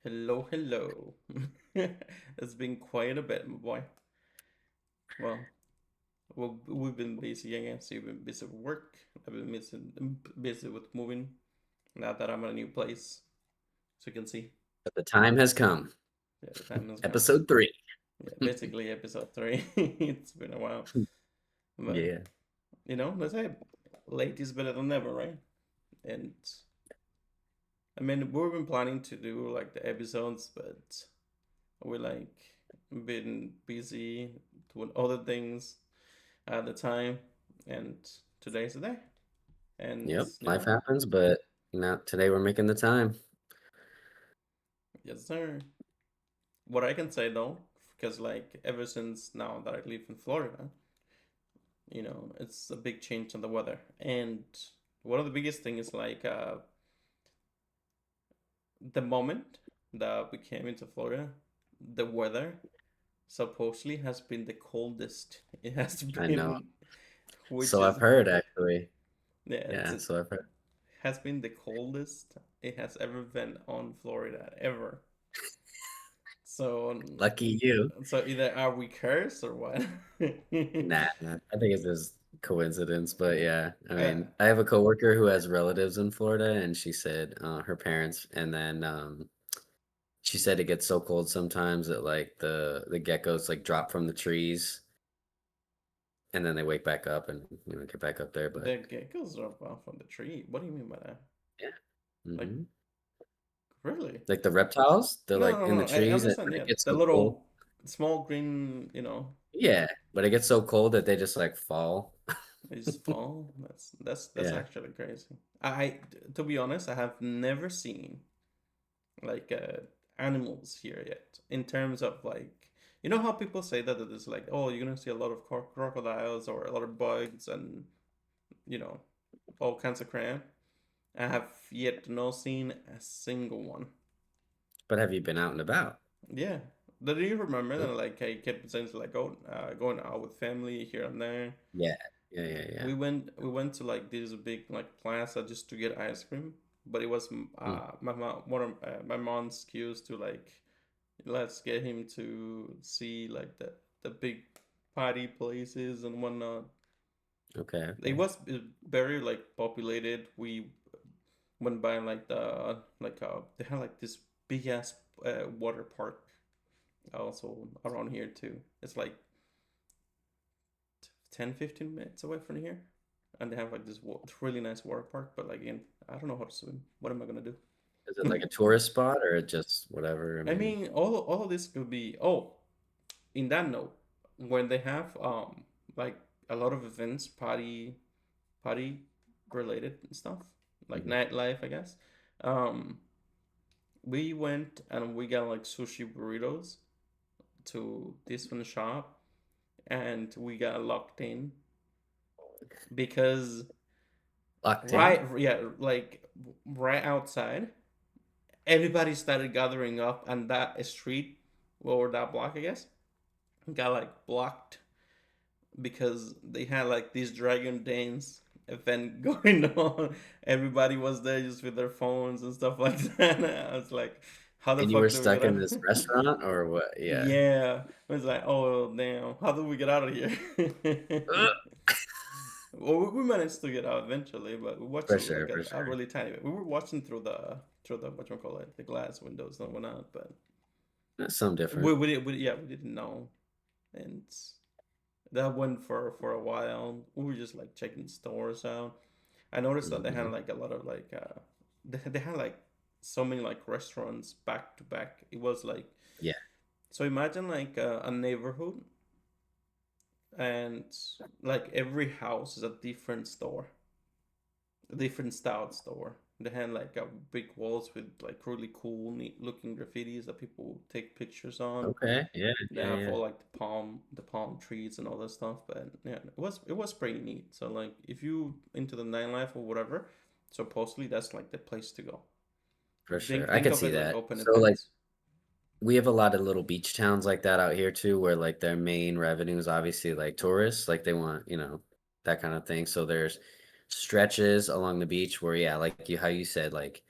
Hello, hello. It's been quite a bit, my boy. Well, we've been busy again. So you've been busy with work. I've been busy with moving. Now that I'm at a new place, so you can see, But the time has come. yeah, the time has come. Episode 3. Yeah, basically episode three. It's been a while, but Yeah. let's say late is better than never, right? And I mean, we've been planning to do like the episodes, but we like been busy doing other things at the time, and today's the day. And Yep. Life happens, but today we're making the time. yes, sir. What I can say though, because like ever since now that I live in Florida, it's a big change in the weather, and one of the biggest things is like the moment that we came into Florida, the weather supposedly has been the coldest it has I know. been, which So is I've heard actually. yeah, Yeah, so I've heard. has been the coldest it has ever been on Florida ever. So, Lucky you. so either are we cursed or what? Nah, I think it's just coincidence, but yeah. I uh, mean, I have a coworker who has relatives in Florida, and she said her parents, and then she said it gets so cold sometimes that like the geckos like drop from the trees, and then they wake back up and get back up there. the But geckos drop off from the tree. What do you mean by that? yeah. Like, hmm really? Like the reptiles, they're No, like no, in no. the I trees, and understand. when Yeah, it gets the so cold, little small green. yeah, but it gets so cold that they just like fall. They just fall. That's Yeah. actually crazy. To be honest, I have never seen like animals here yet. In terms of like, how people say that it is like, oh, you're gonna see a lot of crocodiles or a lot of bugs and you know all kinds of crap. I have yet not seen a single one. But have you been out and about? Yeah. Do you remember Oh, that like I kept saying like going out with family here and there? yeah, yeah, yeah, yeah. We went to like this big like plaza just to get ice cream, but it was Mm, my mom one of my mom's excuse to like let's get him to see like the big party places and whatnot. okay, It okay. was very like populated. We went by like they had like this big ass water park also around here too. It's like 10-15 minutes away from here, and they have like this really nice water park. But like again, I don't know how to swim. What am I gonna do? Is it like a tourist spot or just whatever? I I mean, mean, all of this could be. Oh, in that note, when they have like a lot of events, party related stuff, like mhm. nightlife, I guess. Um, we went and we got like sushi burritos to this one shop, and we got locked in because Locked in. right, yeah, like right outside, everybody started gathering up, and that street or that block, I guess, got like blocked because they had like this dragon dance event going on. Everybody was there just with their phones and stuff like that. I was like, how the And you were fuck do we get stuck in out? this restaurant or what? Yeah. Yeah, I was like, oh damn, how do we get out of here? Ugh. Well, we managed to get out eventually, but we watched For it like sure, for a sure. really tiny bit. We were watching through the what you call it, the glass windows and whatnot, but That's something we different. we, did, we yeah we didn't know, and that went for a while. We were just like checking stores out. I noticed that they had hmm like a lot of like they had like so many like restaurants back to back. It was like, Yeah. so imagine like a neighborhood, and like every house is a different store, a different style store. They had like a big walls with like really cool, neat looking graffitis that people take pictures on. Okay. Yeah, They yeah, have yeah. all like the palm trees and all that stuff. But yeah, it was pretty neat. So like if you into the nightlife or whatever, supposedly that's like the place to go. For sure. Think I think could of see it like that. open So like events. we have a lot of little beach towns like that out here too, where like their main revenue is obviously like tourists, like they want, that kind of thing. So there's stretches along the beach where, yeah, like you how you said, like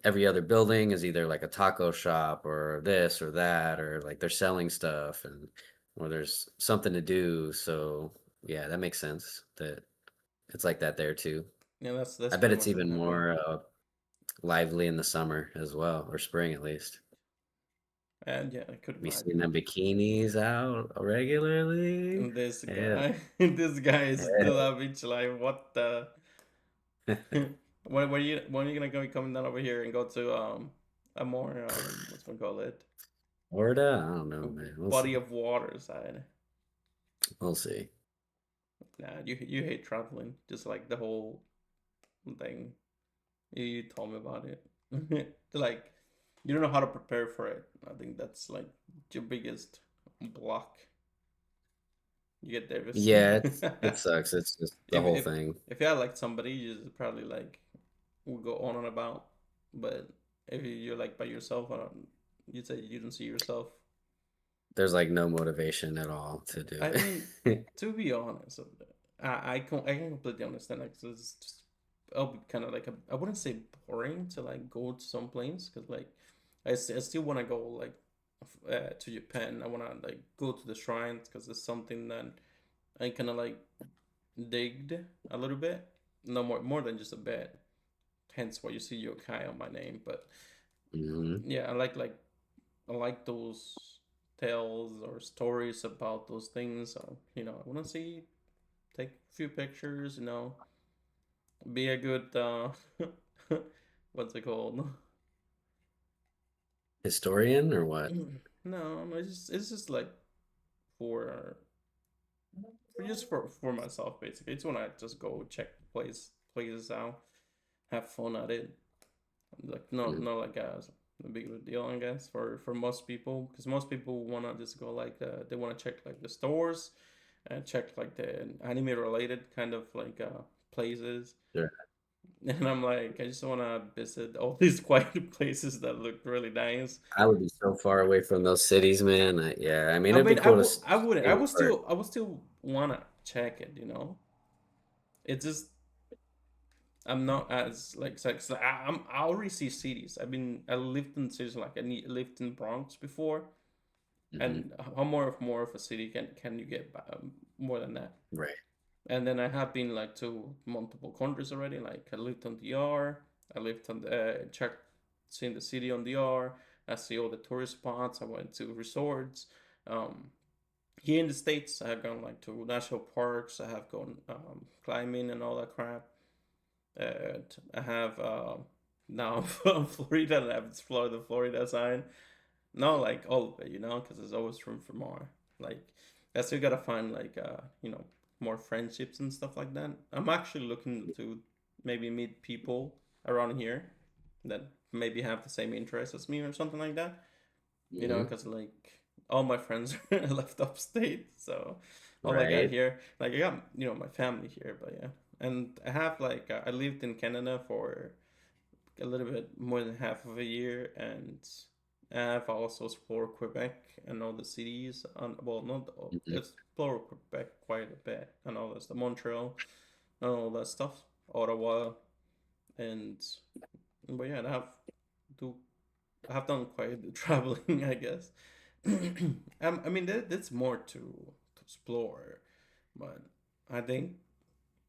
every other building is either like a taco shop or this or that, or like they're selling stuff and or there's something to do. So yeah, that makes sense that it's like that there too. Yeah, I that's bet pretty it's much what even happened. more lively in the summer as well, or spring at least. And yeah, I could Be seeing imagine. them bikinis out regularly. And this Yeah. guy, this guy is still a beach life. What the? When are you gonna be coming down over here and go to a more what's one call it, Florida? I don't know, man. We'll body see. of water side? We'll see. Nah, you hate traveling, just like the whole thing. You told me about it. Like you don't know how to prepare for it. I think that's like your biggest block. You get nervous. Yeah, it sucks. It's just the if whole if thing. if you had like somebody, you just probably like will go on and about. But if you're like by yourself, you say you don't see yourself. There's like no motivation at all to do I mean, it. to be honest, I can completely understand. Like, so it's just I'll be kind of like I wouldn't say boring to like go to some places because like I still want to go like to Japan. I want to like go to the shrines because it's something that I kind of like digged a little bit. No more than just a bit. Hence why you see yokai on my name. But hmm yeah, I like those tales or stories about those things. So, I want to see, take a few pictures. Be a good what's it called? Historian or what? No, no, it's just like for for myself basically. It's when I just go check the places out, have fun at it. Like Mm, not like a big of a deal, I guess, for most people, because most people wanna just go like they wanna check like the stores and check like the anime related kind of like places. sure. And I'm like, I just wanna visit all these quiet places that look really nice. I would be so far away from those cities, man. Yeah, I mean, I it'd be mean, cool to I wouldn't. stay where. I would still wanna check it. It's just I'm not as like so I already see cities. I lived in cities like lived in Bronx before, hmm and how more of a city can you get more than that? Right. And then I have been like to multiple countries already. Like I lived on DR. I lived on the checked seen the city on DR. I see all the tourist spots. I went to resorts. Um, Here in the States, I have gone like to national parks. I have gone climbing and all that crap. I have now from Florida, and I've explored the Florida side. Not like all of it, because there's always room for more. Like I still gotta find like more friendships and stuff like that. I'm actually looking to maybe meet people around here that maybe have the same interests as me or something like that. hmm Because like all my friends left upstate, so all I got Right. here, like I got my family here, but yeah, and I have like I lived in Canada for a little bit more than half of a year, and I've also explored Quebec and all the cities. Well, not hmm explore Quebec quite a bit, and all this, the Montreal, and all that stuff, Ottawa, and but yeah, do I have done quite the traveling, I guess. I mean, that's more to explore, but I think,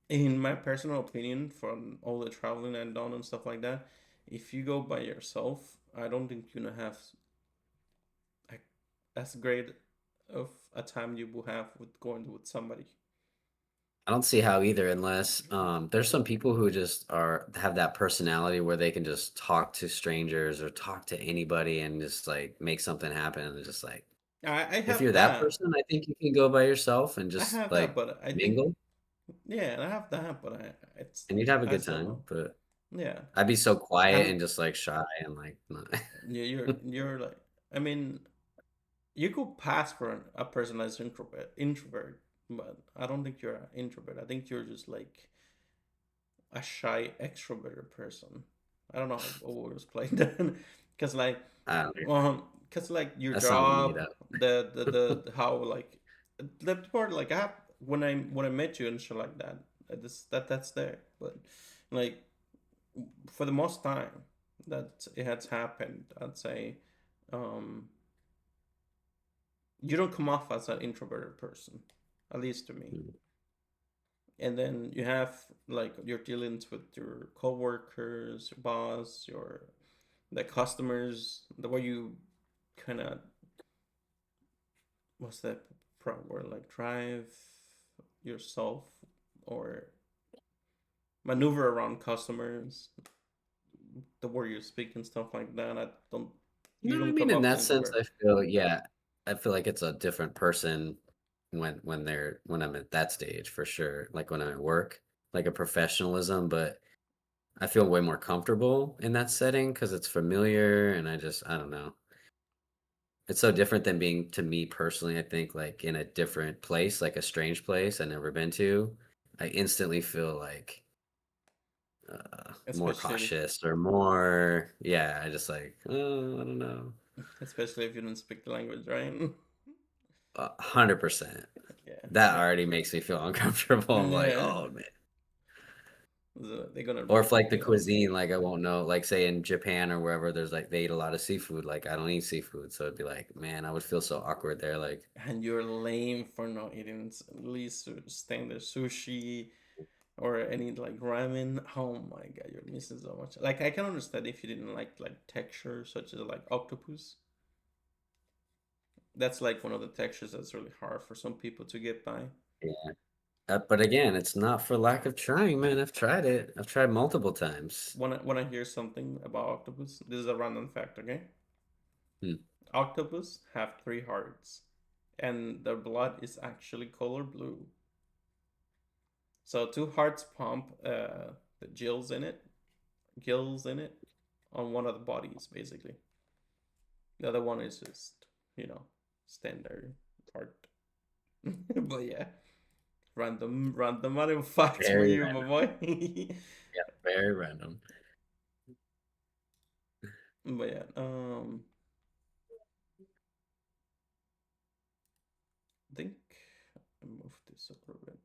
in my personal opinion, from all the traveling I've done and stuff like that, if you go by yourself, I don't think you're gonna have like as great of a time you will have with going with somebody. I don't see how either, unless there's some people who just are have that personality where they can just talk to strangers or talk to anybody and just like make something happen. And it's just like I if have you're that that. person, I think you can go by yourself and I just have that, like but I think mingle yeah, I have that, but and you'd have a I good still time. know. But Yeah, I'd be so quiet and and just like shy and like not. you're like, I mean, you could pass for a person that's introvert, but I don't think you're an introvert. I think you're just like a shy extroverted person. I don't know how words play then, because like, I don't know. because like your That's something made job, up. the how like the part like I have when I met you and shit like that, that's there, but like for the most time. that it has happened. I'd say um, you don't come off as an introverted person, at least to me. Mm. And then you have like your dealings with your coworkers, your boss, your the customers, the way you kind of what's that word, like drive yourself or maneuver around customers, the way you speak and stuff like that. I don't You No, I don't mean, come in off as that sense, introvert. I feel, yeah, I feel like it's a different person when I'm at that stage for sure. Like when I'm at work, like a professionalism, but I feel way more comfortable in that setting because it's familiar and I don't know. It's so different than being to me personally, I think, like in a different place, like a strange place I've never been to. I instantly feel like more Especially cautious or more, yeah, I just like, oh, I don't know. especially if you don't speak the language, right? 100%. Yeah, That like already makes me feel uncomfortable. I'm like, yeah, oh man. so they're gonna Or if like reject the you. cuisine, like I won't know, like say in Japan or wherever, there's like they eat a lot of seafood. Like I don't eat seafood, so it'd be like, man, I would feel so awkward there. Like, And you're lame for not eating at least standard sushi or any like ramen. Oh my god, you're missing so much. Like I can understand if you didn't like texture such as like octopus. That's like one of the textures that's really hard for some people to get by. yeah. But again, it's not for lack of trying, man. I've tried it. I've tried multiple times. When I hear something about octopus, this is a random fact, okay? Hmm. Octopus have three hearts, and their blood is actually color blue. So two hearts pump the gills in it, on one of the bodies basically. The other one is just standard heart. But yeah, random animal facts for Very you, my random. boy. Yeah, very random. But yeah, I think I moved this up a little bit.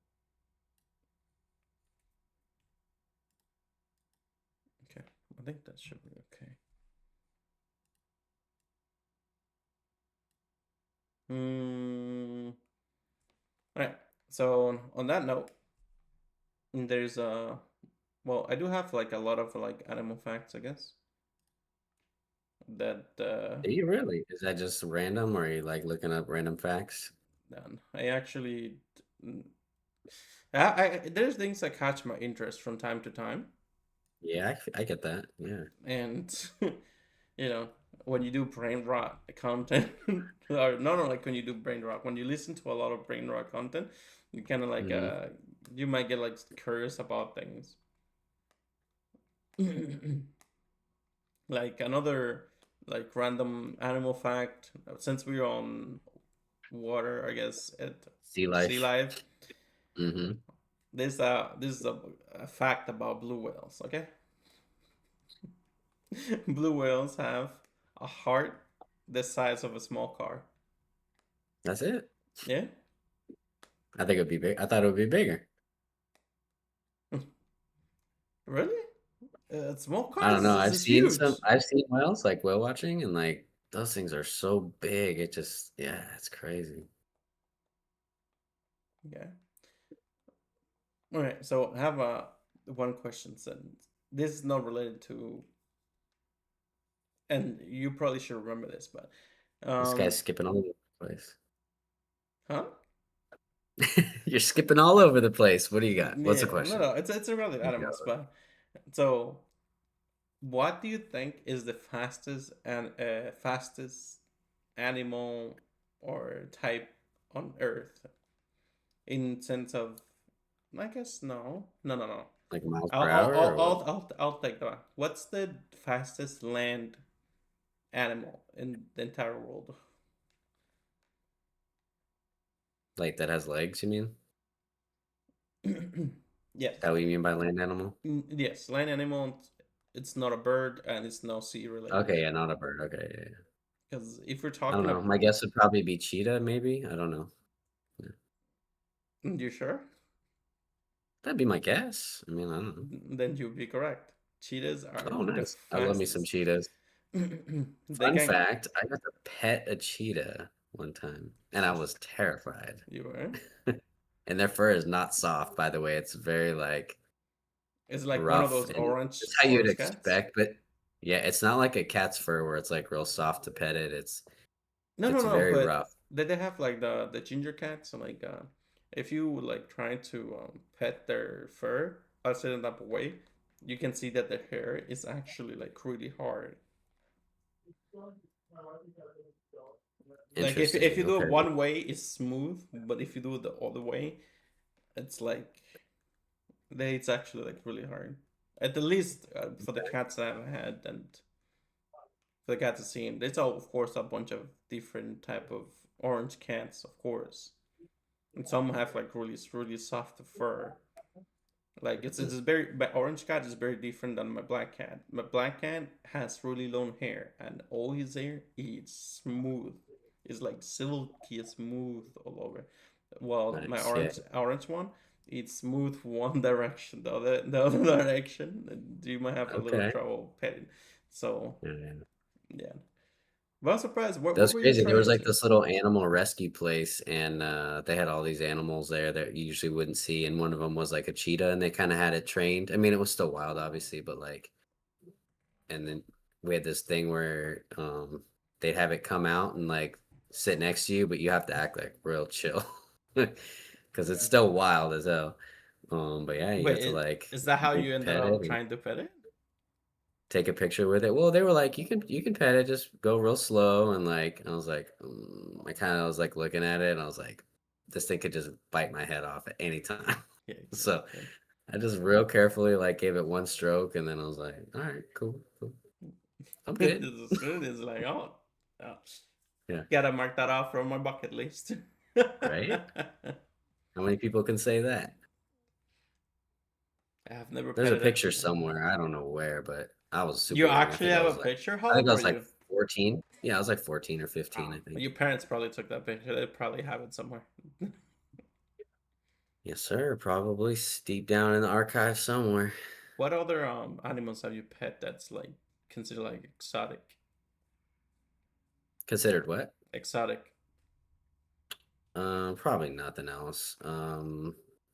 Okay, I think that should be okay. Hmm. All right. So on that note, there's well, I do have like a lot of like animal facts, I guess. That Do you really? Is that just random or are you like looking up random facts? I actually there's things that catch my interest from time to time, Yeah, I get that. Yeah. and you know when you do brain rot content, or no, like when you do brain rot, when you listen to a lot of brain rot content, you kind of like Hmm. you might get like curious about things. Like another like random animal fact, since we're on water, I guess at Sea sea life. life. Hmm. This is a fact about blue whales. Okay, blue whales have a heart the size of a small car. That's it. Yeah, I think it'd be big. I thought it would be bigger. really? Small I don't cars know. is huge. I've seen whales like whale watching and like those things are so big. It just, yeah, it's crazy. Yeah. All right. So I have a one question. And this is not related to, and you probably should remember this, but This guy's um, skipping all over the place. huh? You're skipping all over the place. What do you got? What's the Yeah, no, question? no, it's irrelevant animals, but so what do you think is the fastest animal or type on Earth in sense of? I guess no. Like miles I'll per I'll hour I'll or what? I'll, I'll, I'll take that one. What's the fastest land animal in the entire world? Like that has legs, you mean? Yes, Is that what you mean by land animal? yes, land animal. It's not a bird and it's no sea related. Okay, yeah, not a bird. Okay, yeah, yeah. Because if we're I don't talking know. about, My guess would probably be cheetah, maybe. I don't know. Yeah. you sure? That'd be my guess. I mean, I don't know. Then you'd be correct. Cheetahs are Oh, the nice. I love me some fastest. cheetahs. They Fun can. fact, I got to pet a cheetah one time, and I was terrified. You were. And their fur is not soft, by the way. It's very like It's like one of rough those and it's how you'd orange cats. expect, but yeah, it's not like a cat's fur where it's like real soft to pet it. No, no, It's no. very But rough. they have like the ginger cats. So like, if you like try to pet their fur a certain type of way, you can see that the hair is actually like really hard. Like if Interesting. you do it Okay. one way, it's smooth, but if you do it the other way, it's like it's actually like really hard. At the least for the cats that I've had and for the cats I've seen, there's all of course a bunch of different type of orange cats, of course, and some have like really soft fur. Like it's very my orange cat is very different than my black cat. My black cat has really long hair, and all his hair is smooth. It's like silky smooth all over. Well, my Nice. Yeah. orange one, it's smooth one direction. The other direction, you might have a little Okay. trouble petting. So Yeah, yeah. yeah, but I'm surprised. What That's were you crazy. There was trying like to? this little animal rescue place, and they had all these animals there that you usually wouldn't see. And one of them was like a cheetah, and they kind of had it trained. I mean, it was still wild, obviously, but like, and then we had this thing where they'd have it come out and like sit next to you, but you have to act like real chill because it's still wild as hell. But yeah, you Wait, get to like is that how you ended pet it up and trying to pet it? take a picture with it. Well, they were like, you can pet it, just go real slow. And like, I was like, I kind of was like looking at it, and I was like, this thing could just bite my head off at any time. Yeah, So exactly. I just real carefully like gave it one stroke, and then I was like, all right, cool, cool, I'm This good. is good. It's like, oh, Yeah, gotta mark that off from my bucket list. right. How many people can say that? I have never There's a petted a picture cheetah. somewhere. I don't know where, but I was You super young. actually have a picture? How I think old I were was like you? 14. Yeah, I was like 14 or 15, Oh, I think. your parents probably took that picture. They probably have it somewhere. Yes, sir. Probably deep down in the archive somewhere. What other animals have you pet that's like considered like exotic? Considered what? Exotic. Probably nothing else. I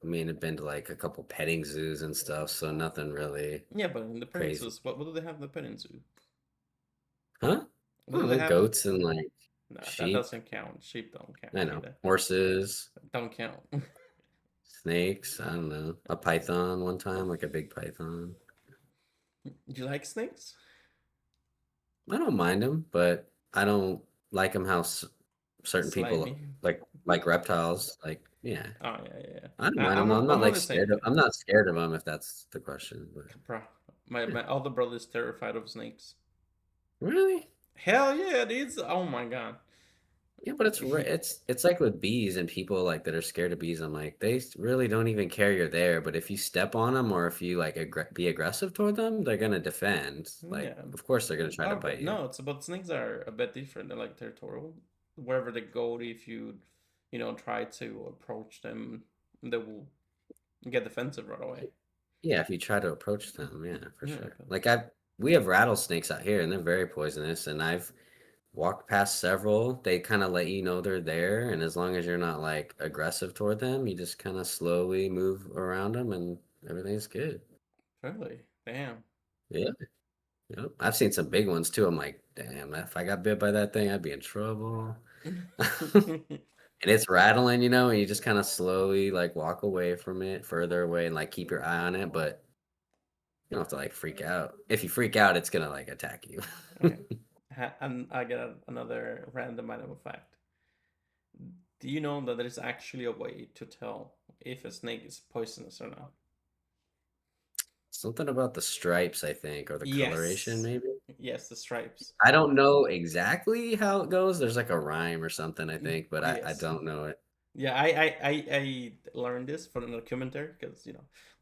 mean, I've been to like a couple petting zoos and stuff, so nothing really Yeah, but in the petting crazy. zoos, what do they have in the petting zoo? Huh? What do Oh, they the have? goats and like Nah, that sheep. doesn't count. Sheep don't count I know. either. Horses, Don't count. snakes. I don't know. A python one time, like a big python. You like snakes? I don't mind them, but I don't like them how certain people Slimy. like reptiles. Like, yeah, Oh yeah, yeah, yeah. I don't mind them. I'm not I'm on like the same scared of. thing. I'm not scared of them if that's the question. But Bro, my yeah, older brother is terrified of snakes. really. Hell yeah, dude! Oh my god. Yeah, but He, it's like with bees and people like that are scared of bees. I'm like, really don't even care you're there. But if you step on them or if you like be aggressive toward them, they're gonna defend. Like, yeah. of course they're gonna try to Oh, bite but you. no, it's about snakes are a bit different. They're like territorial. Wherever they go, if you try to approach them, they will get defensive right away. Yeah, if you try to approach them, yeah, for Yeah, sure. but Like we have rattlesnakes out here and they're very poisonous. And I've walked past several. They kind of let you know they're there, and as long as you're not like aggressive toward them, you just kind of slowly move around them, and everything's good. really, damn. Yeah. Yep. I've seen some big ones too. I'm like, damn, if I got bit by that thing, I'd be in trouble. And it's rattling, and you just kind of slowly like walk away from it, further away, and like keep your eye on it, but you don't have to like freak out. If you freak out, it's gonna like attack you. Okay. And I get another random item of fact. Do you know that there is actually a way to tell if a snake is poisonous or not? Something about the stripes, I think, or the coloration, Yes. maybe. Yes, the stripes. I don't know exactly how it goes. There's like a rhyme or something, I think, but I Yes. don't know it. Yeah, I learned this from a documentary because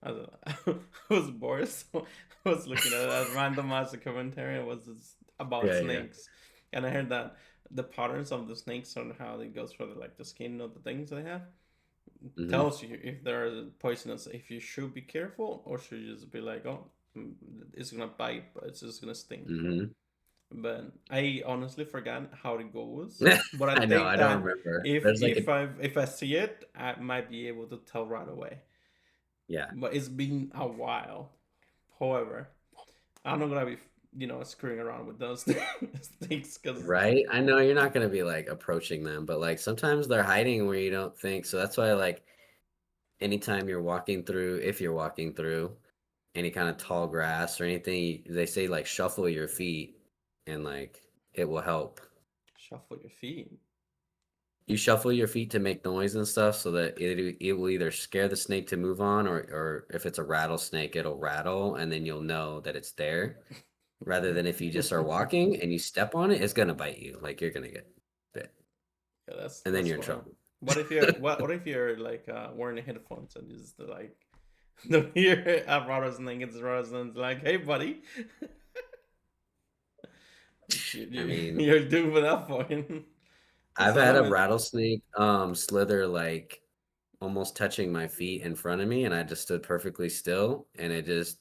I was, I was bored, so I was looking at a randomized documentary. It was about Yeah, yeah. snakes, and I heard that the patterns of the snakes and how it goes for the skin of the things they have Hmm. tells you if they're poisonous. If you should be careful or should you just be like, oh. mm, it's gonna bite, but it's just gonna sting. Hmm. But I honestly forgot how it goes. But I I know, think I don't that remember. if There's like a if I if I see it, I might be able to tell right away. yeah, But it's been a while. However, I'm not gonna be screwing around with those things because right? I know you're not gonna be like approaching them, but like sometimes they're hiding where you don't think. So that's why like anytime you're walking through, if you're walking through any kind of tall grass or anything, they say like shuffle your feet and like it will help. shuffle your feet. You shuffle your feet to make noise and stuff so that it will either scare the snake to move on or if it's a rattlesnake, it'll rattle and then you'll know that it's there. Rather than if you just are walking and you step on it, it's gonna bite you. Like you're gonna get bit. Yeah, that's And then that's you're in wild. trouble. What if you're like wearing headphones and just like don't hear a rattlesnake? It's rattlesnake. Like, hey, buddy, I mean, you're doing for that point. I've So had let a me. rattlesnake slither like almost touching my feet in front of me and I just stood perfectly still and it just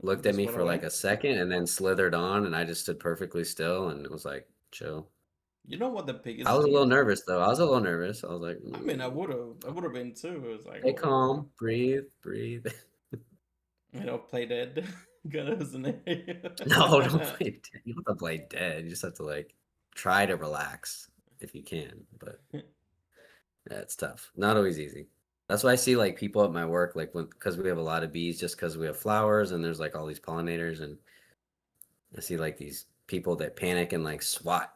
looked at Just me went for like away. a second and then slithered on and I just stood perfectly still and it was like chill. You know what the I biggest was a thing? little nervous though. I was a little nervous. I was like, I mean, I would have been too. It was like, stay oh, calm, breathe, breathe. play dead, got us in No, don't there. play dead. You don't have to play dead. You just have to like try to relax if you can. But yeah, it's tough. Not always easy. That's why I see like people at my work, like when because we have a lot of bees, just because we have flowers and there's like all these pollinators, and I see like these people that panic and like swat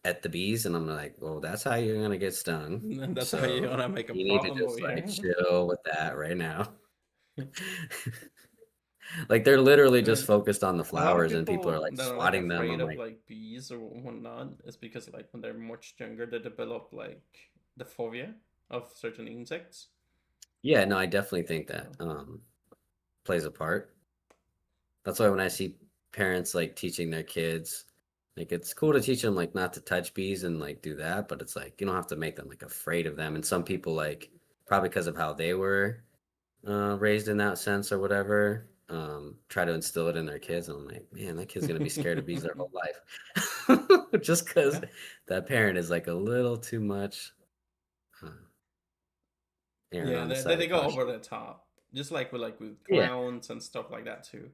at the bees, and I'm like, well, that's how you're gonna get stung. And that's how you So wanna make a you need to problem over just like here. chill with that right now. Like they're literally I just mean, focused on the a lot of flowers, and people are people like that are like swatting them. afraid I'm of like, like bees or whatnot is because like when they're much younger they develop like the phobia of certain insects. yeah, no, I definitely think that So plays a part. That's why when I see parents like teaching their kids, like it's cool to teach them like not to touch bees and like do that, but it's like you don't have to make them like afraid of them. And some people like probably because of how they were raised in that sense or whatever, try to instill it in their kids. And I'm like, man, that kid's gonna be scared of bees their whole life, just because yeah, that parent is like a little too much uh, erring yeah, on the they side they of go caution. over the top, just like with Yeah, clowns and stuff like that too.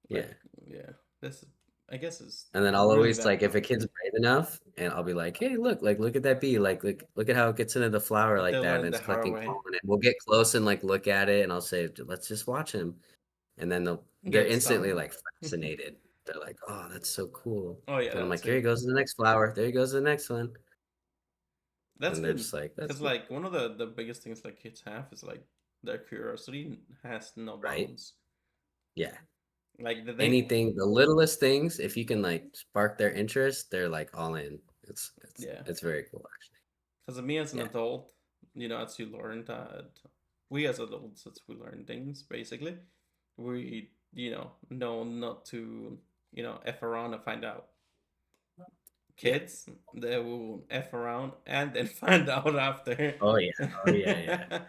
yeah. Like yeah, this I guess is And then I'll really always that like if a dumb. kid's brave enough, and I'll be like, "Hey, look at that bee! Look at how it gets into the flower like They'll that, and learn it's the hard collecting way. pollen." And we'll get close and like look at it, and I'll say, "Let's just watch him." And then they're Get instantly stung. like fascinated. They're like, "Oh, that's so cool." Oh yeah, And I'm that like, "Here too. he goes to the next flower. There he goes to the next one." That's And they're good just like, "That's because cool." like one of the biggest things like kids have is like their curiosity has no Right? bounds. Yeah. Like they Anything, the littlest things, if you can like spark their interest, they're like all in. yeah. It's very cool actually. Because me as an Yeah. adult, as you learn that we as adults, as we learn things basically, we know not to f around and find out. Yeah. Kids, they will f around and then find out after. Oh yeah. Oh yeah. Yeah.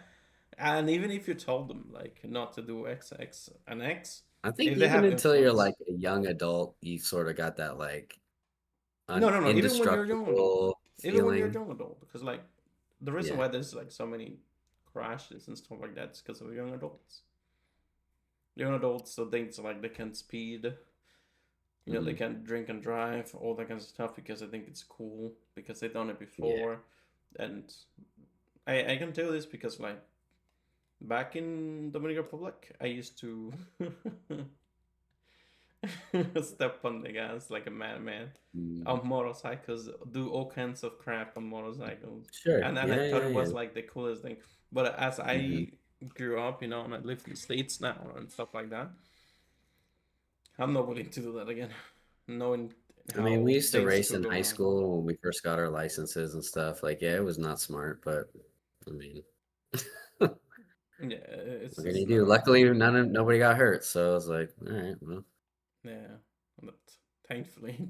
And even if you told them like not to do X, X, and X, I think if they even have until you're influence. like a young adult, you sort of got that like No, no, no. Even when you're a young adult, indestructible even when you're a feeling. young adult, because like the reason Yeah. why there's like so many crashes and stuff like that is because of young adults. Young adults, so things like they can speed, they Hmm. can drink and drive, all that kind of stuff because I think it's cool because they've done it Yeah. before, and I can tell this because like back in Dominican Republic, I used to step on the gas like a madman Mm. on motorcycles, do all kinds of crap on motorcycles, Sure. and I Yeah. thought Yeah. it Yeah. was like the coolest thing. But as Hmm. I grew up, and I live in the States now and stuff like that, I'm not willing to do that again, knowing I mean, we how used to things race could in go high wrong. school when we first got our licenses and stuff. Like, yeah, it was not smart, but I mean, what Yeah, it's can you just do? not. Luckily, nobody got hurt, so I was like, all right, well, Yeah, but thankfully,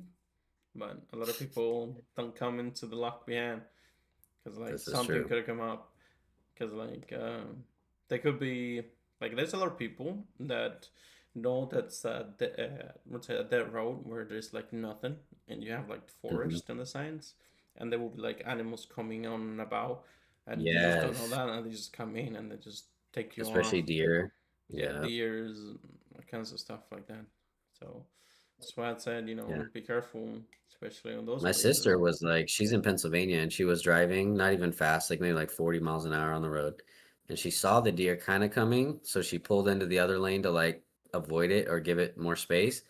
but a lot of people don't come into the luck behind because like this is something true. could have come up because like they could be Like there's a lot of people that know that's what's a dead road where there's like nothing, and you have like Hmm. forest and the signs, and there will be like animals coming on and about, and you just don't know Yes, that, and they just come in and they just take you off. especially deer. Yeah, Yeah, deers, all kinds of stuff like that. So that's why I said, yeah. be careful, especially on those My places. sister was like, she's in Pennsylvania and she was driving, not even fast, like maybe like 40 miles an hour on the road. And she saw the deer kind of coming. So she pulled into the other lane to like avoid it or give it more space.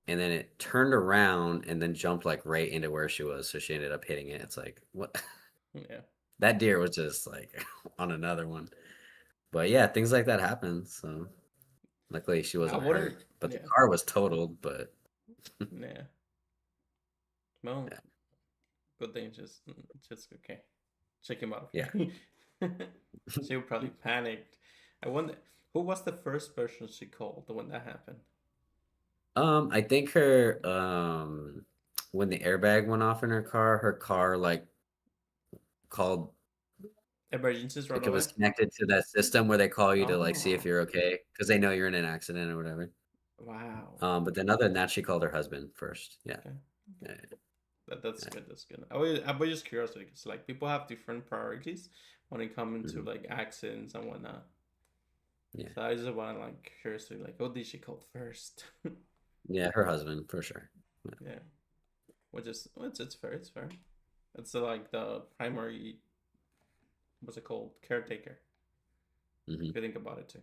And then it turned around and then jumped like right into where she was. So she ended up hitting it. It's like, what? Yeah, That deer was just like on another one. But yeah, things like that happen. So luckily she I wasn't wouldn't. hurt. But the Yeah, car was totaled. But yeah. Well, yeah, good thing, just okay. Check him out, yeah. okay? She probably panicked. I wonder who was the first person she called when that happened. I think her when the airbag went off in her car like called Emergencies right like it away. was connected to that system where they call you to like see if Oh, you're okay because they know you're in an accident or whatever. wow. But then other than that, she called her husband first. Yeah, Okay, okay. yeah, That's yeah. good. That's good. I was just curious because like people have different priorities when it comes into Hmm. like accidents and whatnot. Yeah, So I just want to like curiously like, what did she call first? yeah, her husband for sure. Yeah. Yeah, which is it's fair. It's fair. It's like the primary, what's it called, caretaker. If Hmm. you think about it too.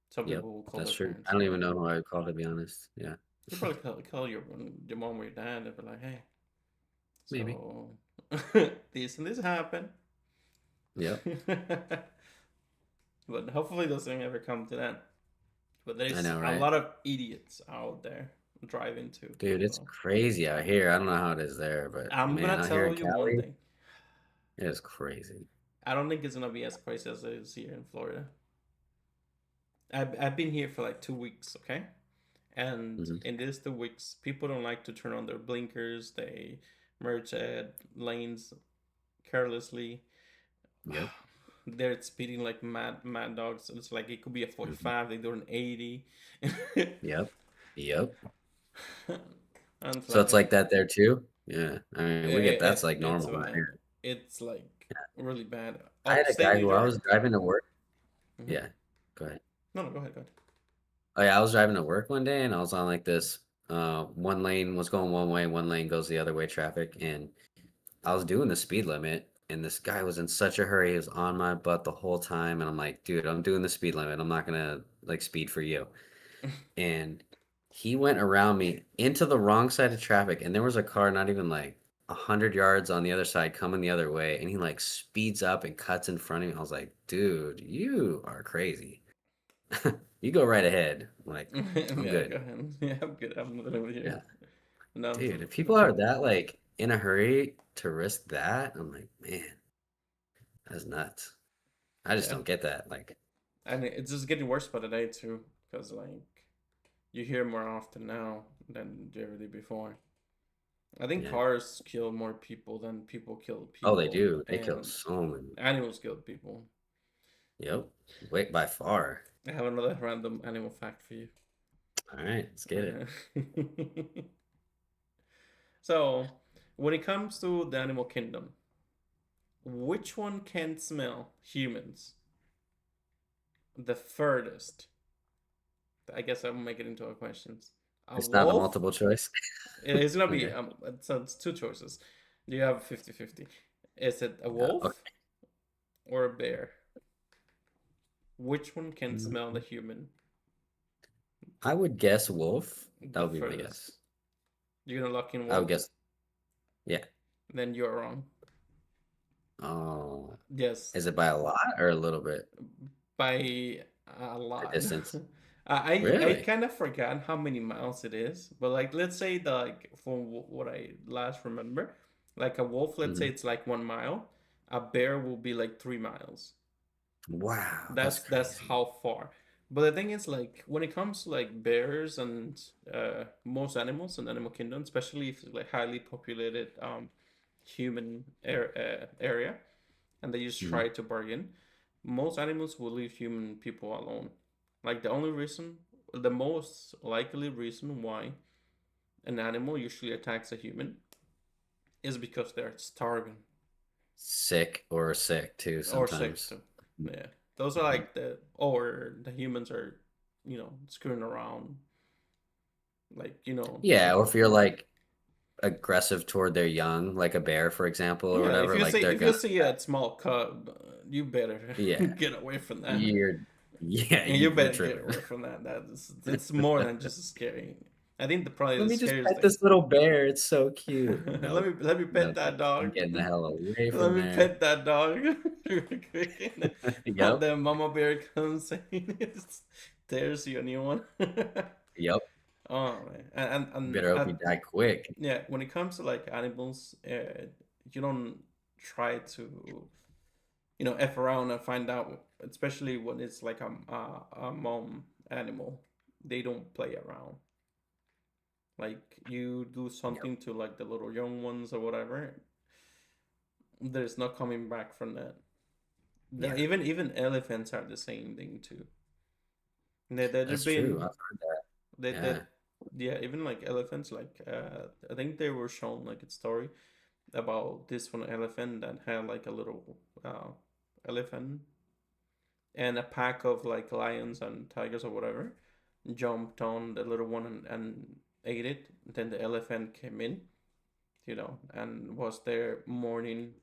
Some Yep, people will call that's their true. parents I and don't even whatnot. know who I would call to be honest. Yeah, You probably call your mom or your dad and be like, hey, maybe. so this and this happened. Yep, But hopefully doesn't ever come to that. But I there's know, a right? lot of idiots out there driving too. Dude, it's So crazy out here. I don't know how it is there, but I'm man, gonna out here tell in you one Cali, thing. it is crazy. I don't think it's gonna be as crazy as it is here in Florida. I've been here for like 2 weeks, okay? And Hmm. in these 2 weeks, people don't like to turn on their blinkers. They merge at lanes carelessly. Yep. They're speeding like mad dogs. It's like it could be a Hmm. 45. They do an 80. Yep. Yep. And it's So it's like like that there too? Yeah. I mean, we get that's like it's normal out bad. here. It's like really bad. I had a Upstate guy New who I was York. driving to work. Hmm. Yeah. Go ahead. No, no, go ahead, go ahead. Oh yeah, I was driving to work one day and I was on like this one lane was going one way, one lane goes the other way traffic and I was doing the speed limit and this guy was in such a hurry. He was on my butt the whole time and I'm like, dude, I'm doing the speed limit. I'm not gonna like speed for you. And he went around me into the wrong side of traffic and there was a car not even like 100 yards on the other side coming the other way and he like speeds up and cuts in front of me. I was like, dude, you are crazy. You go right ahead. I'm like, I'm Yeah, go good. ahead. Yeah, I'm good. I'm not over here. Yeah. No, Dude, if people are that like in a hurry to risk that, I'm like, man, that's nuts. I just yeah, don't get that. Like, and it's just getting worse by the day too, because like you hear more often now than you ever did before. I think yeah. cars kill more people than people kill Oh, they people, do. They kill and so many. animals kill people. Yep. Wait, by far. I have another random animal fact for you. All right, let's get it. So, when it comes to the animal kingdom, which one can smell humans the furthest? I guess I'll make it into a question. A It's not a wolf? multiple choice. It's gonna be Okay. it's two choices. You have 50-50. Is it a Yeah. wolf Okay. or a bear? Which one can smell the Mm, human I would guess wolf. That the would be my furthest? guess. You're gonna lock in I would wolf? guess. Yeah. Then you're wrong. Oh, Yes, is it by a lot or a little bit? by a The lot. distance. I Really? kind of forgot how many miles it is, but like let's say the like from what I last remember, like a wolf, let's say Hmm. it's like 1 mile. A bear will be like 3 miles. Wow, that's That's crazy. how far. But the thing is, like when it comes to like bears and most animals in animal kingdom, especially if it's like highly populated human area, and they just Hmm. try to bargain. most animals will leave human people alone. Like the only reason, the most likely reason why an animal usually attacks a human is because they're starving Sick too or sick sometimes. too. Yeah, those are Mhm. like or the humans are, screwing around. Like Yeah, or if you're like aggressive toward their young, like a bear, for example, or yeah. If whatever, you like see they're if you gonna see a small cub, you better yeah, get away from that. you're yeah, And you you're better get tripping. away from that. It's more than just scary. I think probably Let the me just scariest pet thing. this little bear. It's so cute. Nope. let me pet Nope. that I'm dog. getting the hell away Let from me there. pet that dog really quick. And Yep. then Mama Bear comes and tears you a new one. Yep. Oh man, You better hope you die quick. yeah, when it comes to like animals, you don't try to f around and find out, especially when it's like a mom animal. They don't play around. Like you do Yep. something to like the little young ones or whatever, there's no coming back from that. Yeah. Even elephants are the same thing too. They've That's true. been I've heard that. that Yeah. yeah, even like elephants, like I think they were shown like a story about this one elephant that had like a little elephant, and a pack of like lions and tigers or whatever jumped on the little one and ate it. Then the elephant came in, and was there mourning,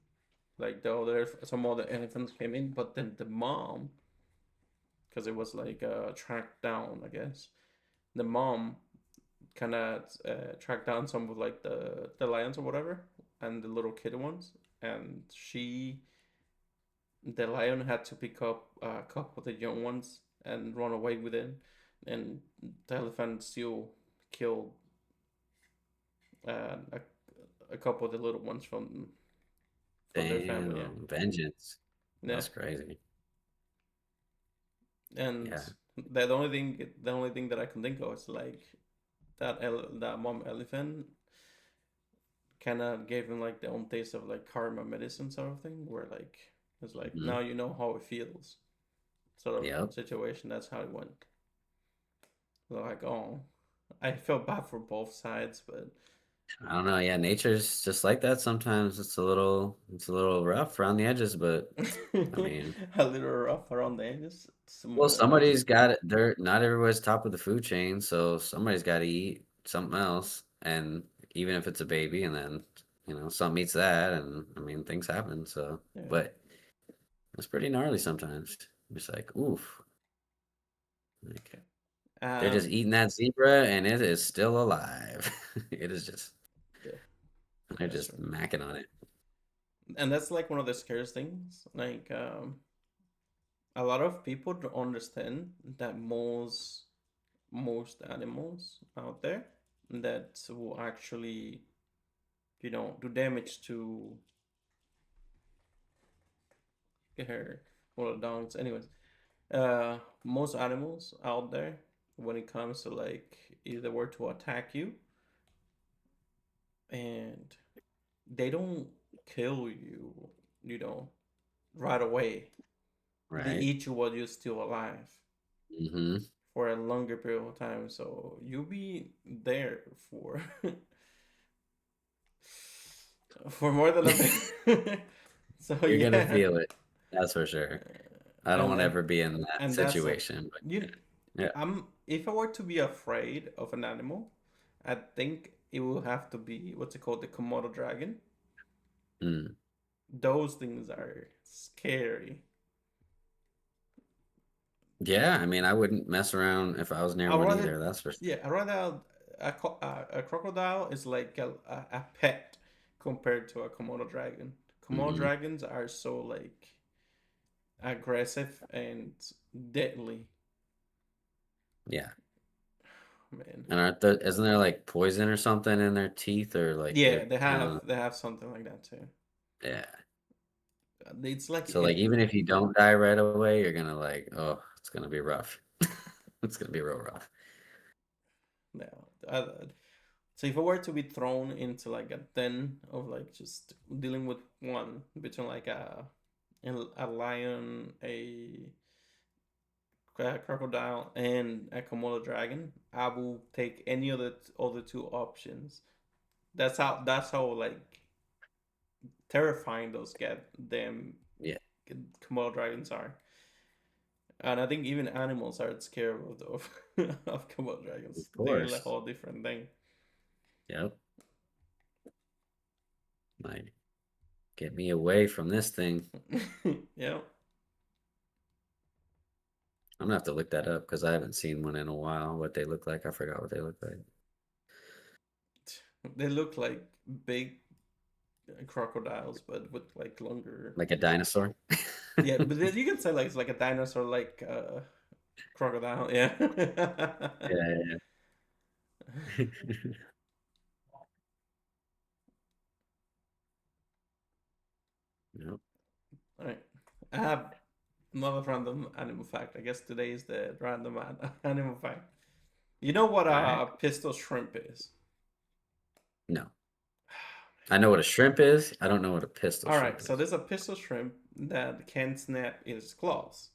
like some other elephants came in, but then the mom, because it was like tracked down, I guess. The mom kind of tracked down some of like the lions or whatever, and the little kid ones, and the lion had to pick up a couple of the young ones and run away with it, and the elephant still killed a couple of the little ones from their family. Yeah, Damn. Vengeance. yeah, That's crazy. and Yeah. the only thing that I can think of is like that mom elephant kind of gave him like the own taste of like karma medicine sort of thing, where like it's like Hmm. now you know how it feels sort of Yep. situation. That's how it went. Like, oh, I felt bad for both sides, but I don't know. Yeah, nature's just like that sometimes. It's a little rough around the edges, but I mean, a little rough around the edges. well, Some somebody's got it. They're not everybody's top of the food chain, so somebody's got to eat something else. And even if it's a baby, and then something eats that, and I mean things happen. So, yeah. but it's pretty gnarly sometimes. It's like, oof, like Okay. they're just eating that zebra, and it is still alive. It is just Yeah, they're that's true. just macking on it. And that's like one of the scariest things. Like, a lot of people don't understand that most animals out there that will actually, do damage to her or dogs. Anyways, most animals out there, when it comes to like if they were to attack you, and they don't kill you, you know, right away. They Right. eat you while you're still alive Mm-hmm. for a longer period of time. So you'll be there for for more than a bit. So You're gonna yeah, feel it. That's for sure. I don't and want to ever be in that and that's like situation, but you. yeah. If I were to be afraid of an animal, I think it will have to be what's it called, the Komodo dragon. Mm. Those things are scary. Yeah, I mean, I wouldn't mess around if I was near I'd one rather, either. That's for yeah, I'd rather a crocodile is like a pet compared to a Komodo dragon. Komodo hmm dragons are so like aggressive and deadly, Yeah. man. And isn't there like poison or something in their teeth or like Yeah, they're they kind have of, they have something like that too. yeah. It's like So like even if you don't die right away, you're gonna like, oh, it's gonna be rough. It's gonna be real rough. no. So if I were to be thrown into like a den of like just dealing with one between like a lion, a crocodile, and a Komodo dragon, I will take any of the other two options. That's how like terrifying those get them Yeah, Komodo dragons are. And I think even animals are scared of Komodo dragons. of They're like a course. whole different thing. Yep. Like, get me away from this thing. Yeah, I'm gonna have to look that up because I haven't seen one in a while. What they look like, I forgot what they look like. they look like big crocodiles, but with like longer. Like a dinosaur. Yeah, but then you can say like it's like a dinosaur, like crocodile. Yeah. Yeah, yeah. Yep. All right. I have another random animal fact. I guess today is the random animal fact. You know what All right. a pistol shrimp is? No, I know what a shrimp is. I don't know what a pistol All right, shrimp so is. there's a pistol shrimp that can snap its claws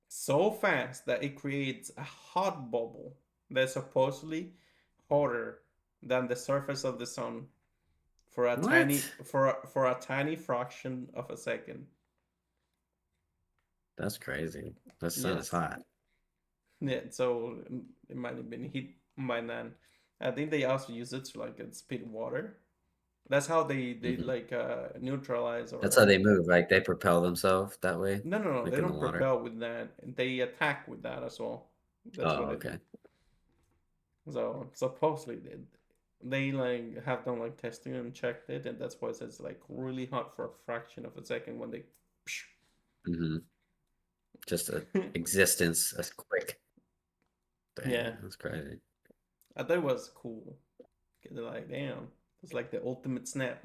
so fast that it creates a hot bubble that's supposedly hotter than the surface of the sun for a What? tiny fraction of a second. That's crazy. The sun is Yes. hot. Yeah, so it might have been heat by then. I think they also use it to like spit water. That's how they Hmm. like neutralize That's how or they move. Like they propel themselves that way, no, like they in the don't water. propel with that. They attack with that as well. That's what Oh, they do. okay. So supposedly they like have done like testing and checked it, and that's why it says like really hot for a fraction of a second when they. Hmm. Just a existence, a quick Yeah, thing. That's crazy. I thought it was cool. 'Cause they're like, damn, it's like the ultimate snap.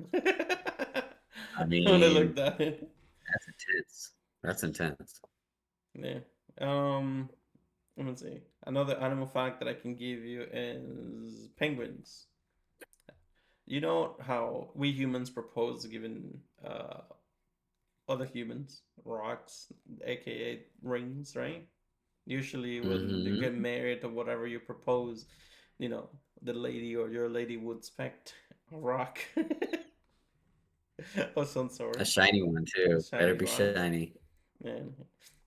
I When I mean, looked at it, that's intense. That's intense. yeah. Um, Let me see. Another animal fact that I can give you is penguins. You know how we humans propose giving other humans rocks, aka rings, right? Usually, when you get Hmm. married or whatever, you propose, you know, the lady or your lady would expect a rock of some A sort, shiny one a too. Better shiny be rock. shiny. Man,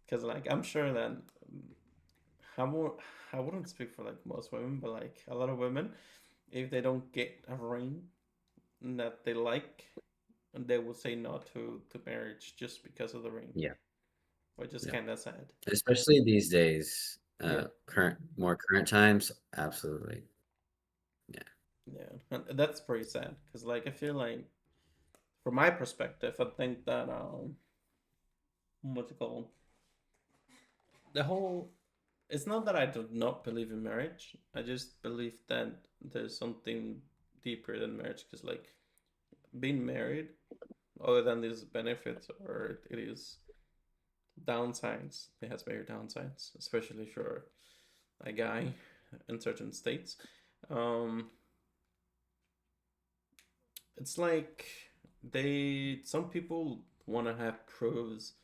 because like I'm sure that I won't, I wouldn't speak for like most women, but like a lot of women, if they don't get a ring that they like, they will say no to marriage just because of the ring, Yeah. which is Yeah. kind of sad. Especially these days, Yeah, more current times. Absolutely. Yeah. yeah, and that's pretty sad because like I feel like from my perspective, I think that what's it called? The whole it's not that I do not believe in marriage. I just believe that there's something deeper than marriage because like being married, other than these benefits, or it is downsides. It has very downsides, especially for a guy in certain states. Um, it's like some people want to have proofs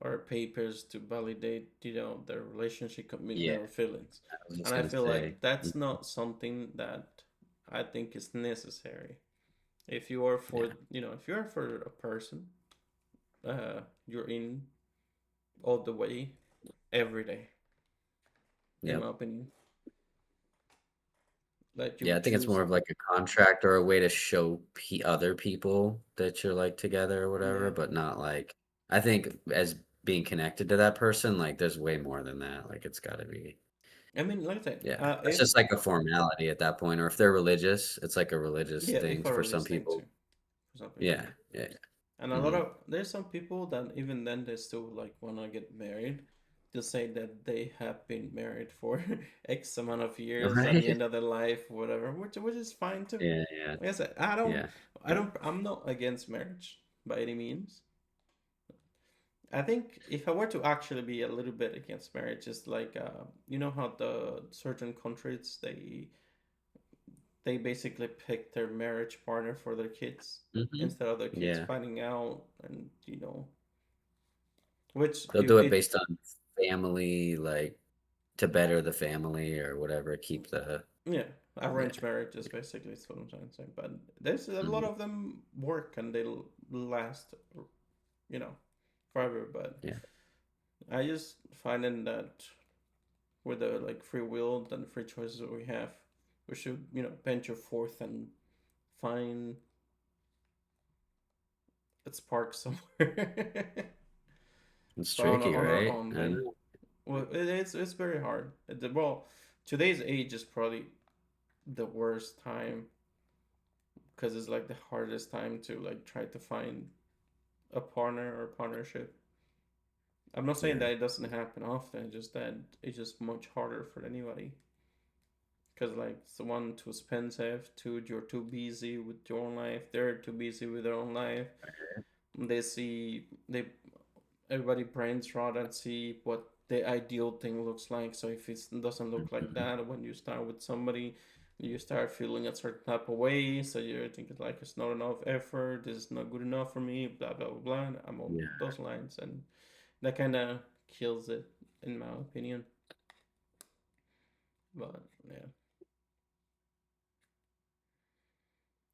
or papers to validate, their relationship, Yeah. commitment, or feelings, I was and just I gonna feel say. like that's not something that I think is necessary. If you are for, Yeah. if you are for a person, you're in all the way every day, in my Yep. opinion. That you Yeah, I would think it's choose. more of like a contract or a way to show other people that you're like together or Yeah. whatever, but not like I think as being connected to that person, like there's way more than that. Like it's got to be, I mean, like I said, yeah. It's if just like a formality at that point. Or if they're religious, it's like a religious yeah, thing if a for some religious thing too, people. for some people, Yeah, yeah. yeah. And a lot Hmm. of there's some people that even then they still like wanna get married, to say that they have been married for X amount of years at Right? the end of their life, whatever, which is fine too. Yeah, yeah, Like I said, yeah, I'm not against marriage by any means. I think if I were to actually be a little bit against marriage, it's like you know how the certain countries they basically pick their marriage partner for their kids Hmm. instead of their kids Yeah. finding out, and which They'll do it it based on family, like to better the family or whatever, keep the yeah, yeah. arranged marriages basically is what I'm trying to say. But there's a lot Mhm. of them work and they'll last, you know, forever. But Yeah. I just finding that with the like free will and free choices that we have, we should venture forth and find a spark somewhere. It's But on tricky, on our right? own I way. know. Well, it's very hard. Well, today's age is probably the worst time because it's like the hardest time to like try to find a partner or partnership. I'm not saying Yeah. that it doesn't happen often, just that it's just much harder for anybody. Because like it's one too expensive, two you're too busy with your own life, they're too busy with their own life. They see they everybody brains rot and see what the ideal thing looks like. So if it doesn't look like Mhm. that when you start with somebody, you start feeling a certain type of way. So you're thinking like it's not enough effort, this is not good enough for me, blah blah blah blah. And I'm on Yeah. those lines, and that kind of kills it, in my opinion. But yeah,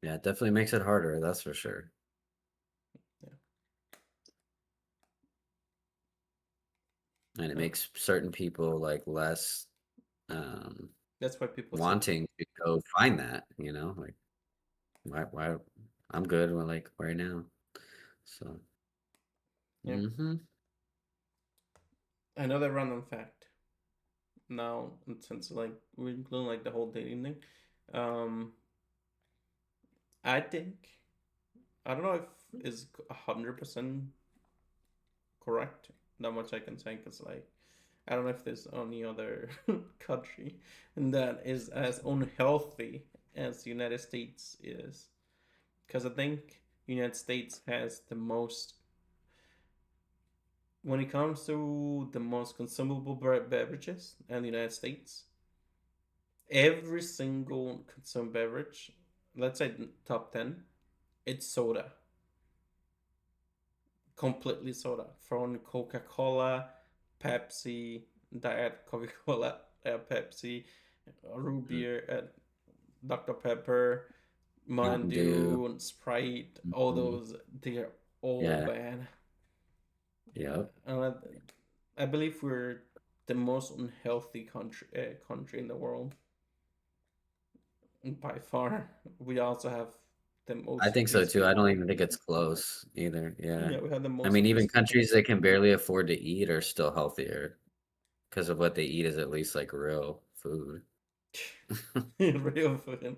Yeah, it definitely makes it harder, that's for sure. yeah, And it no, makes certain people like less um that's why people settle. wanting to go find that, like why I'm good with like right now. So, Yeah, hmm another random fact. Now, since like we're including like the whole dating thing, um, I think I don't know if it's 100% correct. Not much I can say because like I don't know if there's any other country that is as unhealthy as the United States is. Because I think United States has the most when it comes to the most consumable beverages in the United States. Every single consumed beverage, let's say top 10, it's soda, completely soda, from Coca Cola, Pepsi, Diet Coca Cola, Pepsi, root beer, Dr. Pepper, Mountain Mountain Dew. Dew, Sprite, all Mhm. those, they're all Yeah. bad. Yep. And I believe we're the most unhealthy country in the world by far. We also have the I most think so obese too. I don't people. even think it's close either. Yeah. Yeah, we have the I most mean, obese even people. countries that can barely afford to eat are still healthier because of what they eat is at least like real food. Real fucking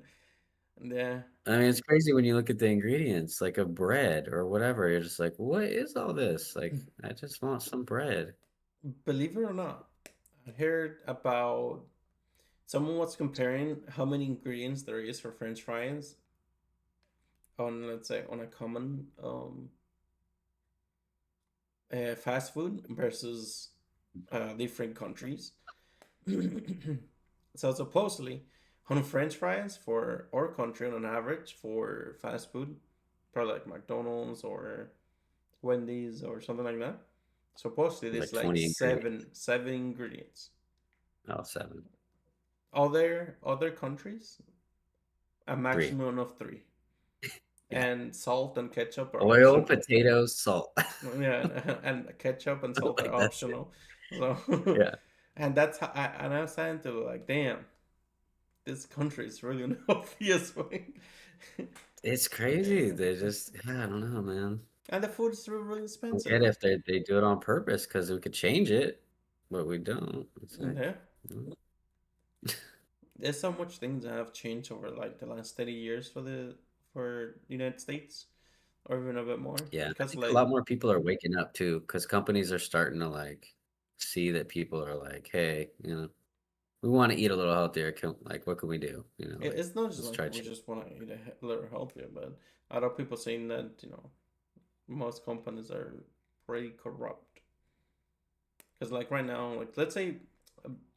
yeah. I mean, it's crazy when you look at the ingredients, like a bread or whatever. You're just like, what is all this? Like, I just want some bread. Believe it or not, I heard about someone was comparing how many ingredients there is for French fries on, let's say, on a common fast food versus different countries. So supposedly, on French fries for our country on average for fast food, probably like McDonald's or Wendy's or something like that. Supposedly there's Like like 20 ingredients. seven ingredients. Oh, seven. Other countries, a Three. maximum of three. Yeah. And salt and ketchup are Oil, optional. potatoes, salt. Yeah, and ketchup and salt are Like that's it. optional. So, Yeah. and that's how and I was saying to like, damn, this country is really unhealthy as well. It's crazy. They just, yeah, I don't know, man. And the food is really, really I expensive. get if they do it on purpose because we could change it, but we don't. It's like, Yeah, mm, there's so much things that have changed over like the last 30 years for the United States, or even a bit more. yeah. I Because think a like, lot more people are waking up too because companies are starting to like see that people are like, hey, we want to eat a little healthier. Like, what can we do? Like, it's not just let's like try we change. just want to eat a little healthier, but a lot of people saying that most companies are pretty corrupt. Because like right now, like let's say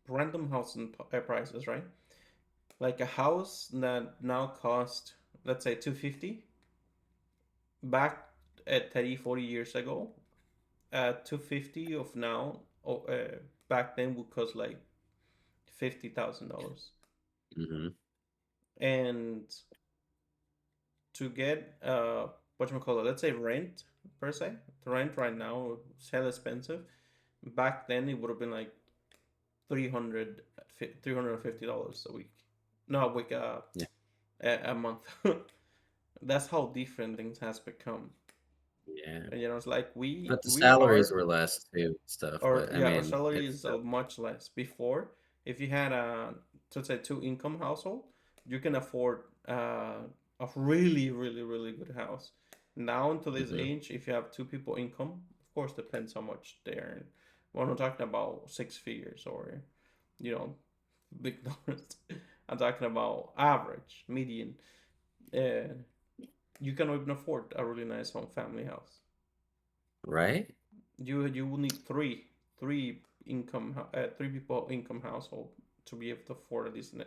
random housing prices, right? Like a house that now cost, let's say 250, back at 30, 40 years ago, 250 of now, back then would cost like $50,000. Hmm. And to get what you call it, let's say rent per se, the rent right now is hell expensive. Back then it would have been like 300 $350 a week. No, a week, Yeah. a month. That's how different things has become. Yeah. And, it's like we But the we salaries are, were less too, and stuff. or But I yeah, our mean, salary it's is still. much less. Before, if you had a, let's say, two income household, you can afford a really really really good house. Now in today's Hmm. age, if you have two people income, of course depends how much they earn. We're not talking about six figures or, you know big numbers. I'm talking about average, median. Uh, you can even afford a really nice home family house. Right? You will need three people income household to be able to afford a decent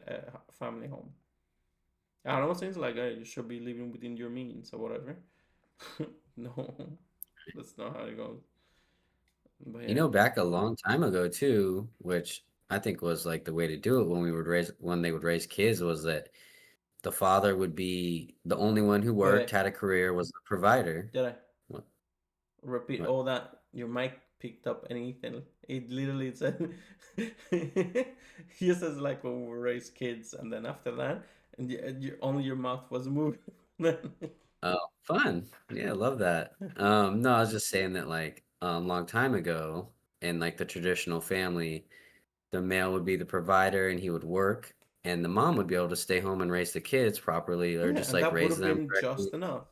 family home. I don't say it's like, you should be living within your means or whatever. No, that's not how it goes. But You yeah, know, back a long time ago too, which I think was like the way to do it when they would raise kids was that the father would be the only one who wait, worked, had a career, was the provider. did I What? repeat What? all that? Your mic picked up anything? It literally said, he says like when we raise kids, and then after that, and only your mouth was moving. Oh, fun. Yeah, I love that. No, I was just saying that like a long time ago in like the traditional family, the male would be the provider and he would work, and the mom would be able to stay home and raise the kids properly or Yeah, just and like that would raise have them been correctly. just enough.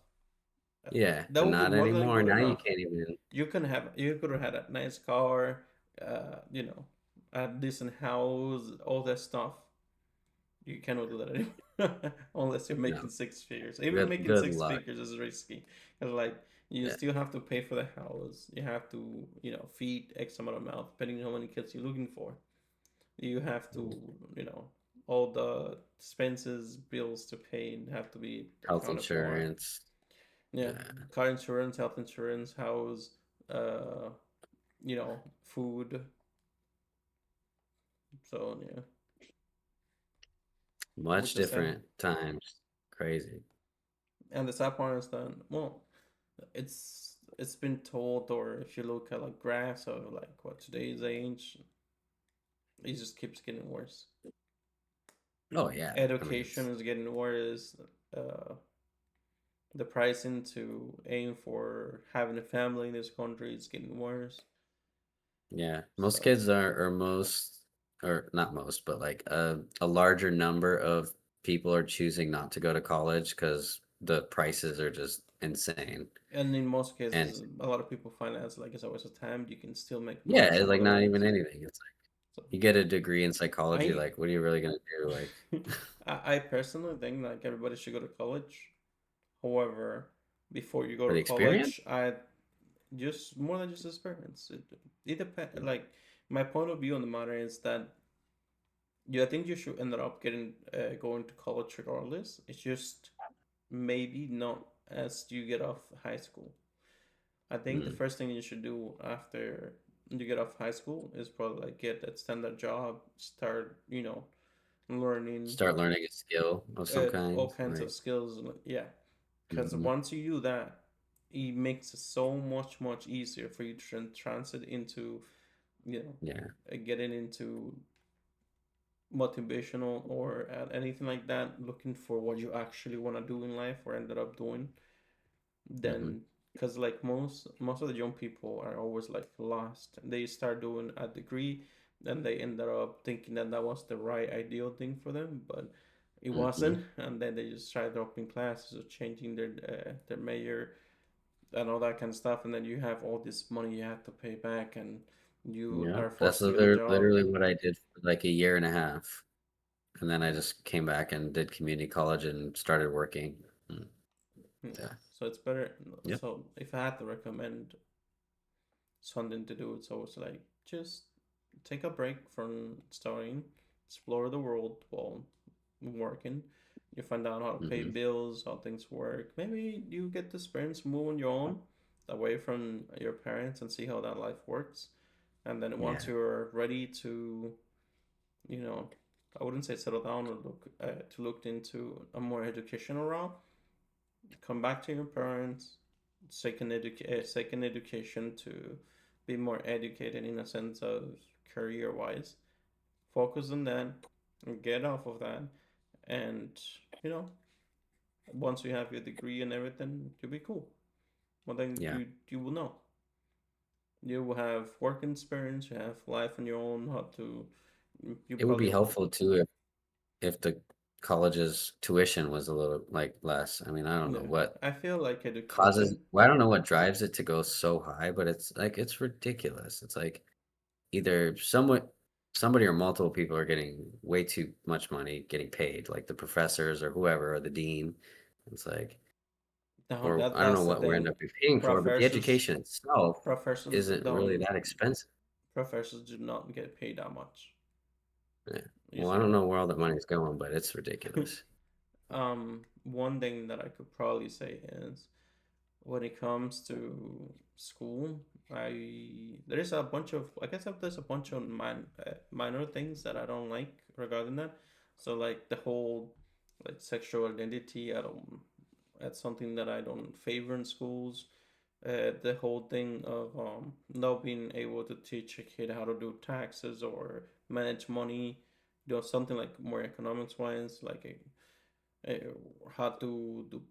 Yeah, That but would be not more than anymore. good Now you enough. can't even. You could have had a nice car, uh, you know, a decent house, all that stuff. You cannot do that anymore unless you're No. making six figures. Even Good making good six luck. figures is risky because, like, you Yeah. still have to pay for the house. You have to, feed X amount of mouth depending on how many kids you're looking for. You have to, all the expenses, bills to pay have to be Health accounted for. insurance. Yeah, Yeah. car insurance, health insurance, house, uh, food. So yeah, Much which is sad. different times. Crazy. And the sad part is that, well, it's been told, or if you look at like graphs of like what today's age, it just keeps getting worse. Oh yeah. I mean, Education is getting worse. Uh, the pricing to aim for having a family in this country is getting worse. yeah. Most So kids are most or not most, but like a larger number of people are choosing not to go to college because the prices are just insane. and in most And cases, a lot of people find out like it's always a time you can still make money yeah, it's some like other not ways. even anything. It's like So you get a degree in psychology, I like what are you really gonna do? Like I personally think like everybody should go to college. However, before you go for to the experience? college, I just more than just experience. It depends. Like my point of view on the matter is that I think you should end up going to college regardless. It's just maybe not as you get off high school. I think the Mm. first thing you should do after you get off high school is probably like get that standard job, start learning Start learning a skill of some all kind. kinds of Like skills. Yeah, because hmm. once you do that, it makes it so much easier for you to transit into, Yeah. getting into motivational or anything like that, looking for what you actually want to do in life or ended up doing. Hmm. Then, because like most of the young people are always like lost. They start doing a degree, then they ended up thinking that that was the right ideal thing for them, but it Hmm. wasn't, and then they just try dropping classes or changing their major and all that kind of stuff, and then you have all this money you have to pay back, and you Yeah. are That's forced to get a job. literally what I did for like a year and a half. And then I just came back and did community college and started working. Mm. Yeah, Yeah. so it's better. Yep. So if I had to recommend something to do, it's always like just take a break from studying, explore the world. Well, working. You find out how to pay Hmm. bills, how things work. Maybe you get the experience, move on your own, away from your parents, and see how that life works. And then once Yeah. you're ready to, you know, I wouldn't say settle down or look into a more educational route. Come back to your parents, second education to be more educated in a sense of career wise. Focus on that and get off of that, and you know, once you have your degree and everything, you'll be cool. Well, then Yeah. you will know. You will have work experience. You have life on your own. How to you It would be probably helpful too if the college's tuition was a little like less. I mean, I don't know yeah. what I feel like causes, education. well, I don't know what drives it to go so high, but it's like it's ridiculous. It's like either somebody or multiple people are getting way too much money getting paid, like the professors or whoever or the dean. It's like, No, or I don't know that's the what we're end thing. up paying for, but the Professors education itself professors isn't really don't that expensive. professors do not get paid that much. Yeah. Well, I don't Usually, know where all that money's going, but it's ridiculous. one thing that I could probably say is when it comes to school, there's a bunch of I guess there's a bunch of minor things that I don't like regarding that. So like the whole like sexual identity, I don't. That's something that I don't favor in schools. The whole thing of not being able to teach a kid how to do taxes or manage money, something like more economics wise, like how to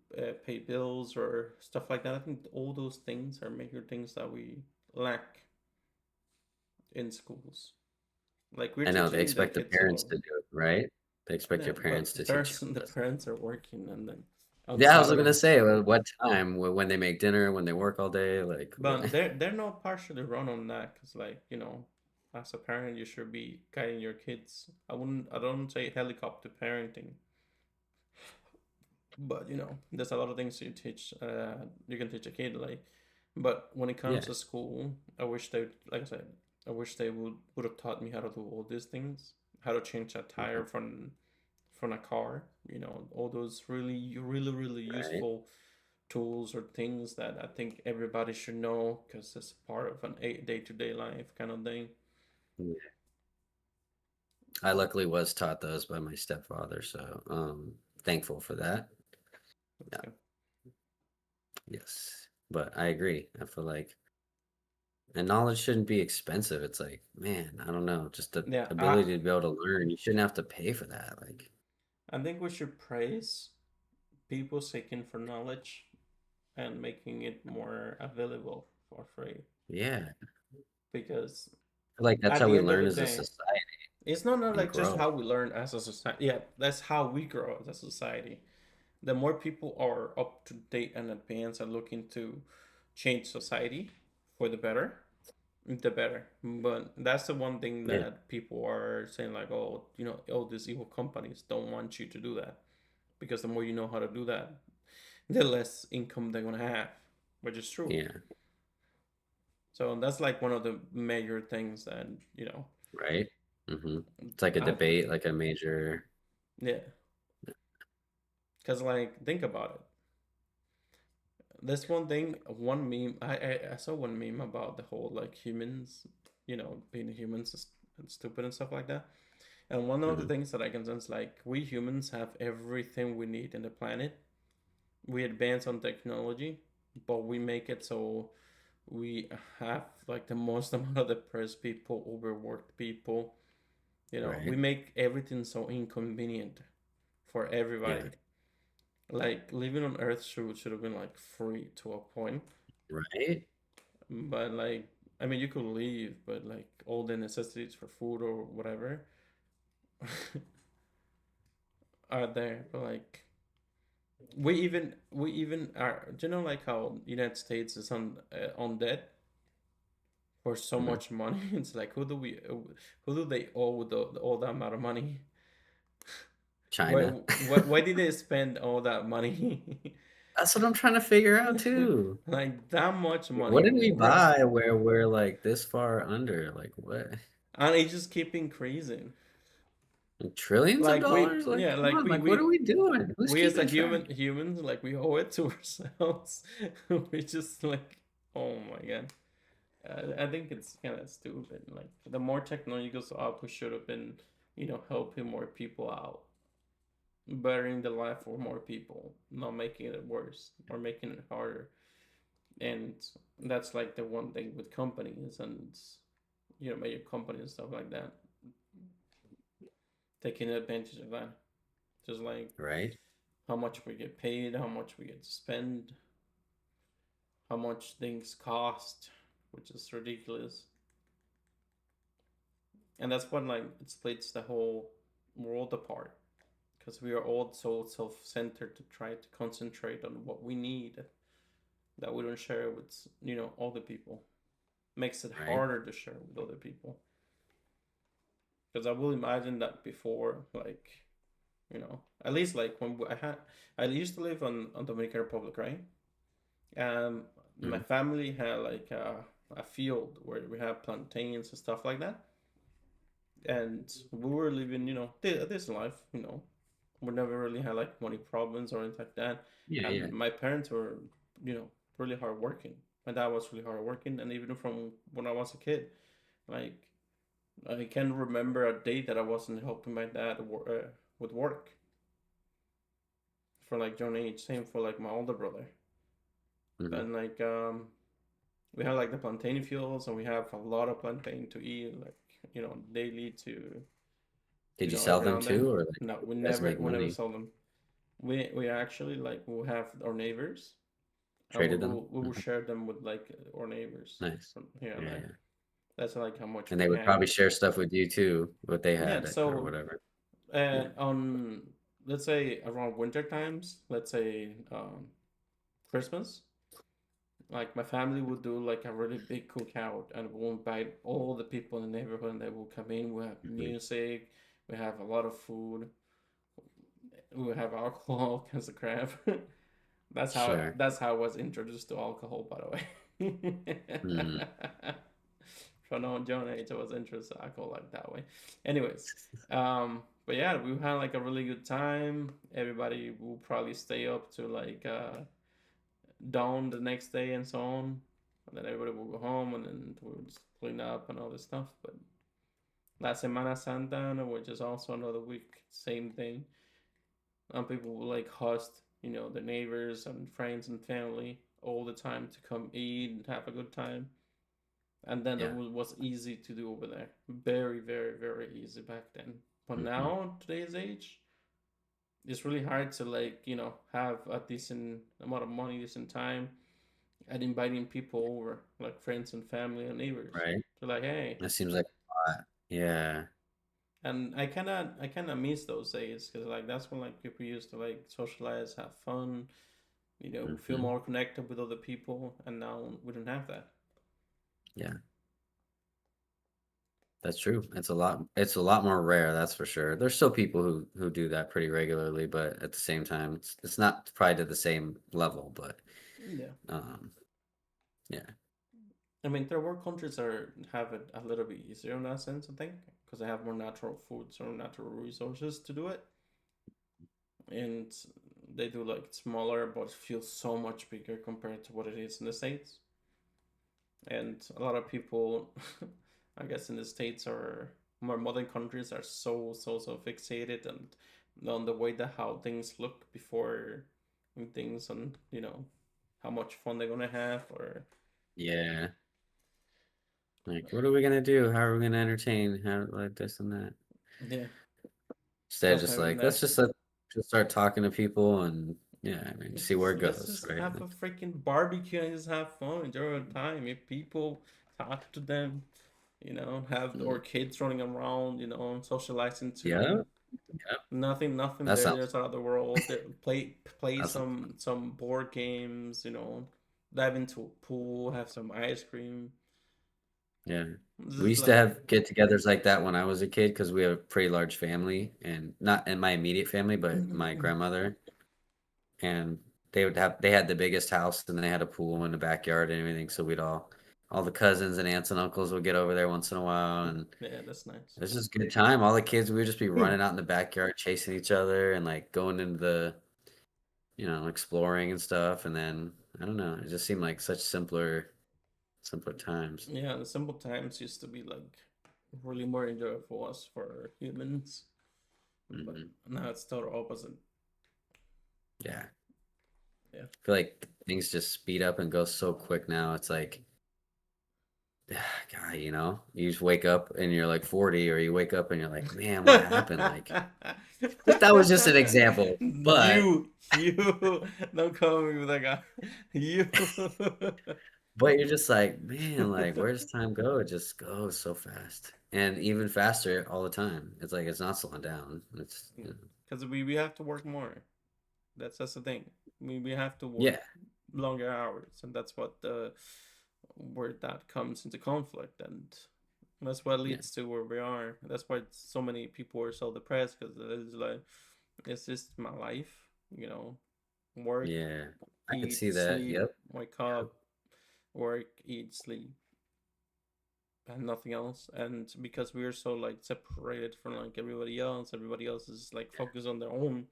pay bills or stuff like that. I think all those things are major things that we lack in schools. Like we're I know they teaching the expect the kids parents about, to do it, right? They expect yeah, your but parents to teach you all the this. parents are working and then Yeah, I was outside of gonna that. say, what time? When they make dinner, when they work all day, like But what? they're not partially wrong on that because like as a parent you should be guiding your kids. I don't say helicopter parenting, but there's a lot of things you can teach a kid like. But when it comes Yeah. to school, I wish they like I said, I wish they would have taught me how to do all these things, how to change a tire Mhm. from a car. All those really Right. useful tools or things that I think everybody should know because it's part of an day to day life kind of thing. Yeah. I luckily was taught those by my stepfather, so thankful for that. That's Yeah. good. Yes. But I agree. I feel like and knowledge shouldn't be expensive. It's like, man, I don't know, just the Yeah, ability to be able to learn. You shouldn't have to pay for that. Like, I think we should praise people seeking for knowledge and making it more available for free yeah. I because feel like that's at how the we end of learn the as a day, society it's not and like just grow. how we learn as a society. Yeah, that's how we grow as a society. The more people are up to date and advanced and looking to change society for the better. But that's the one thing Yeah. that people are saying, like, oh, all these evil companies don't want you to do that because the more you know how to do that, the less income they're gonna have, which is true. Yeah. So that's like one of the major things that Right. Hmm. It's like a I debate, like a major. yeah, because like think about it. This one thing, one meme. I saw one meme about the whole like humans, being humans and stupid and stuff like that. And one of the Mhm. things that I can sense, like we humans have everything we need in the planet. We advance on technology, but we make it so we have like the most amount of depressed people, overworked people. We Right. make everything so inconvenient for everybody. Yeah. Like living on Earth should have been like free to a point, Right. but like I mean you could leave, but like all the necessities for food or whatever are there. But like we even are. Do you know like how United States is on debt for so Hmm. much money? It's like who do they owe all that amount of money? Why China. why did they spend all that money? That's what I'm trying to figure out too. Like that much What money, did we where buy where we're like this far under? Like what? and it just keep increasing. Like, trillions of Like we, dollars? Like, yeah, come like on, like, what are we doing? Who's we as a keeping track? humans, like we owe it to ourselves. We just like, oh my god. I think it's kind of stupid. Like the more technology goes up, we should have been, helping more people out, bettering the life for more people, not making it worse or making it harder. And that's like the one thing with companies and major companies and stuff like that, taking advantage of that. Just like Right? how much we get paid, how much we get to spend, how much things cost, which is ridiculous. And that's what like it splits the whole world apart because we are all so self-centered to try to concentrate on what we need that we don't share with other people. Makes it Right? harder to share with other people. Because I will imagine that before, like at least like when I used to live on Dominican Republic, right? My Mhm. family had like a field where we have plantains and stuff like that, and we were living, this life, we never really had like money problems or anything like that. Yeah, And yeah. my parents were, really hard working. My dad was really hard working, and even from when I was a kid, like I can remember a day that I wasn't helping my dad with work for like young age. Same for like my older brother, Mhm. and like we have like the plantain fields, and we have a lot of plantain to eat, like daily to Did you sell every now them and then. too, or like No, we you guys never make we never money? sell them. We actually like we have our neighbors, and we Traded them? will we will Mhm. share them with like our neighbors Nice. from here and Yeah, there. yeah. That's like how much And we they would have. probably share stuff with you too, what they Yeah. had or So whatever. Yeah. on, let's say around winter times, let's say Christmas, like my family would do like a really big cookout, and we'll invite all the people in the neighborhood, and they will come in. We have Mhm. music, we have a lot of food, we have alcohol, all kinds of crap. Sure. That's how I was introduced to alcohol, by the way. Mm. From a young age, I was introduced to alcohol like that way. Anyways, but yeah, we had like a really good time. Everybody will probably stay up to like dawn the next day and so on. And then everybody will go home, and then we'll just clean up and all this stuff. But La Semana Santa, which is also another week, same thing. People will like host, their neighbors and friends and family all the time to come eat and have a good time. And then it Yeah. was easy to do over there. Very, very, very easy back then. But Mhm. now, today's age, it's really hard to like, have a decent amount of money, decent time, and inviting people over, like friends and family and neighbors. Right? So like, hey, That seems like a lot. Yeah. and I kind of miss those days because like that's when like people used to like socialize, have fun, feel Mhm. more connected with other people, and now we don't have that. Yeah. That's true. It's a lot more rare, that's for sure. There's still people who do that pretty regularly, but at the same time, it's not probably to the same level, but Yeah, um yeah. I mean, there were countries that have it a little bit easier in that sense, I think, because they have more natural foods or natural resources to do it, and they do like smaller, but it feels so much bigger compared to what it is in the states. And a lot of people, I guess, in the states or more modern countries are so fixated and on the way that how things look before things on how much fun they're gonna have or Yeah. Like, what are we gonna do? How are we gonna entertain? How like this and that? yeah, Instead, not just having like that. just start talking to people and yeah, I mean, see where it Let's goes, just right? have a freaking barbecue and just have fun, enjoy our time. If people talk to them, have our Mm. kids running around, socializing too. Yeah, yeah. Nothing That there. sounds There's out of the world. Play that sounds some board games. Dive into a pool. Have some ice cream. Yeah. This We is used to like, have get-togethers like that when I was a kid because we have a pretty large family and not in my immediate family, but my grandmother. And they had the biggest house and they had a pool in the backyard and everything. So we'd all all the cousins and aunts and uncles would get over there once in a while, and Yeah, that's nice. it was just a good time. All the kids, we would just be running out in the backyard, chasing each other, and like going into the, exploring and stuff. And then I don't know, it just seemed like such simpler times. Yeah, the simple times used to be like really more enjoyable for us for humans, but Hmm. now it's total opposite. Yeah, Yeah. I feel like things just speed up and go so quick now. It's like, God, you just wake up and you're like 40, or you wake up and you're like, man, what happened? Like, that was just an example, but you, don't call me with that guy. You, you're just like, man, like, where does time go? It just goes so fast, and even faster all the time. It's like it's not slowing down. because we have to work more. That's the thing. We have to work Yeah, longer hours, and that's what the where that comes into conflict, and that's what yeah, leads to where we are. That's why so many people are so depressed because it's like it's just my life, work, yeah. I could eat, see that. sleep, Yep, wake yep. up, work, eat, sleep, and nothing else. And because we're so like separated from like everybody else is like focused on their own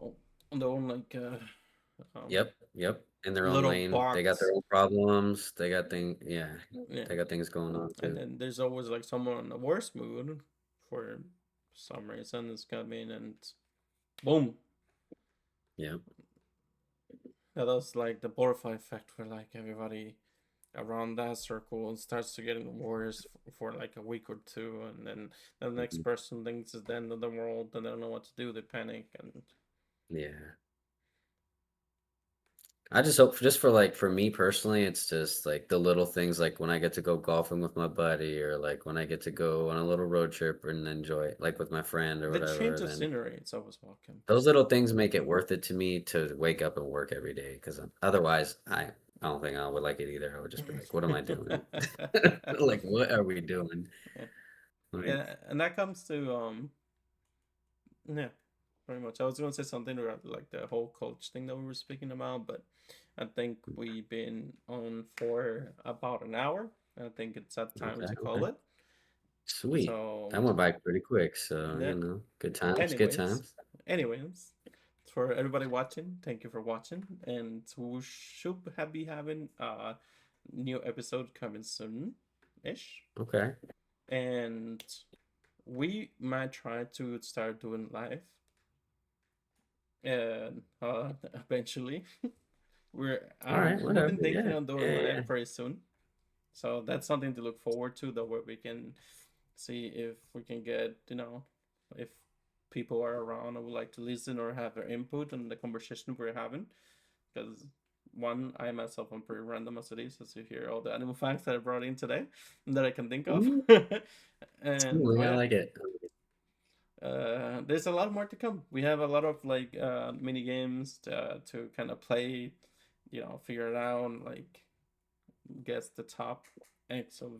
like um Yep, yep. In their own little lane, they got their box. own problems. They got yeah, Yeah, they got things going on and too. then there's always like someone in the worst mood for some reason is coming and boom. Yep. Yeah, that's like the butterfly effect where like everybody around that circle starts to get worse for like a week or two, and then the next Mhm. person thinks it's the end of the world and they don't know what to do. They panic, and Yeah. I just hope, just for like, for me personally, it's just like the little things, like when I get to go golfing with my buddy, or like when I get to go on a little road trip and enjoy it, like with my friend or the change whatever. of Then scenery it's always welcome. those little things make it worth it to me to wake up and work every day. Because otherwise, I don't think I would like it either. I would just be like, what am I doing? Like, what are we doing? Yeah. Like, Yeah, and that comes to yeah, very much. I was going to say something about like the whole coach thing that we were speaking about, but I think we've been on for about an hour. I think it's that time okay, to call okay. it. Sweet. So That went by pretty quick. So, yeah. good times, good Anyways, times. anyways, for everybody watching, thank you for watching, and we should be having a new episode coming soon, ish, Okay. and we might try to start doing live, and eventually, All right. we've Whatever. been thinking Yeah. on doing Yeah. live Yeah. very soon, so that's something to look forward to. That way we can see if we can get if people are around and would like to listen or have their input on the conversation we're having. Because one, I myself am pretty random as it is, as you hear all the animal facts that I brought in today that I can think of. Ooh, And ooh, oh I yeah, like it. there's a lot more to come. We have a lot of like mini games to kind of play, figure it out, like guess the top X of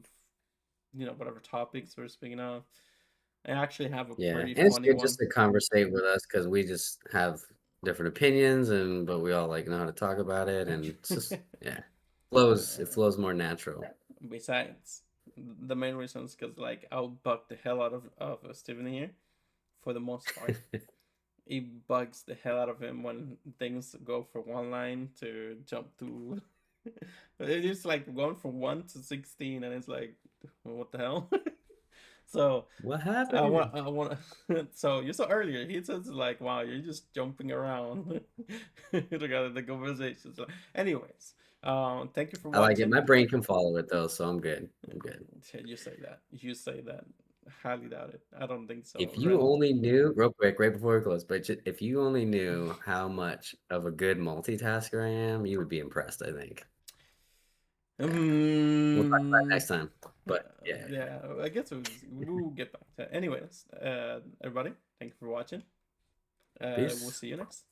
whatever topics we're speaking of. I actually have a Yeah, pretty and it's funny good one. just to conversate with us, because we just have different opinions, but we all like know how to talk about it, and it's just, yeah, flows. It Uh, flows more natural. besides, the main reason is because like I'll bug the hell out of Steven here for the most part. It bugs the hell out of him when things go from one line to jump to. It's like going from 1 to 16, and it's like, what the hell? So What I want, happened? I want. So you saw earlier, he says like, "Wow, you're just jumping around." Look at the conversation. So, anyways, thank you for I like it. watching. My brain can follow it though, so I'm good. I'm good. You say that. You say that. Highly doubt it. I don't think so. If you Ren. only knew, real quick, right before we close, but if you only knew how much of a good multitasker I am, you would be impressed, I think. Yeah. We'll talk about it Um. next time. But yeah. Yeah. I guess we'll get back to. Anyways, everybody, thank you for watching. We'll Peace. see you next.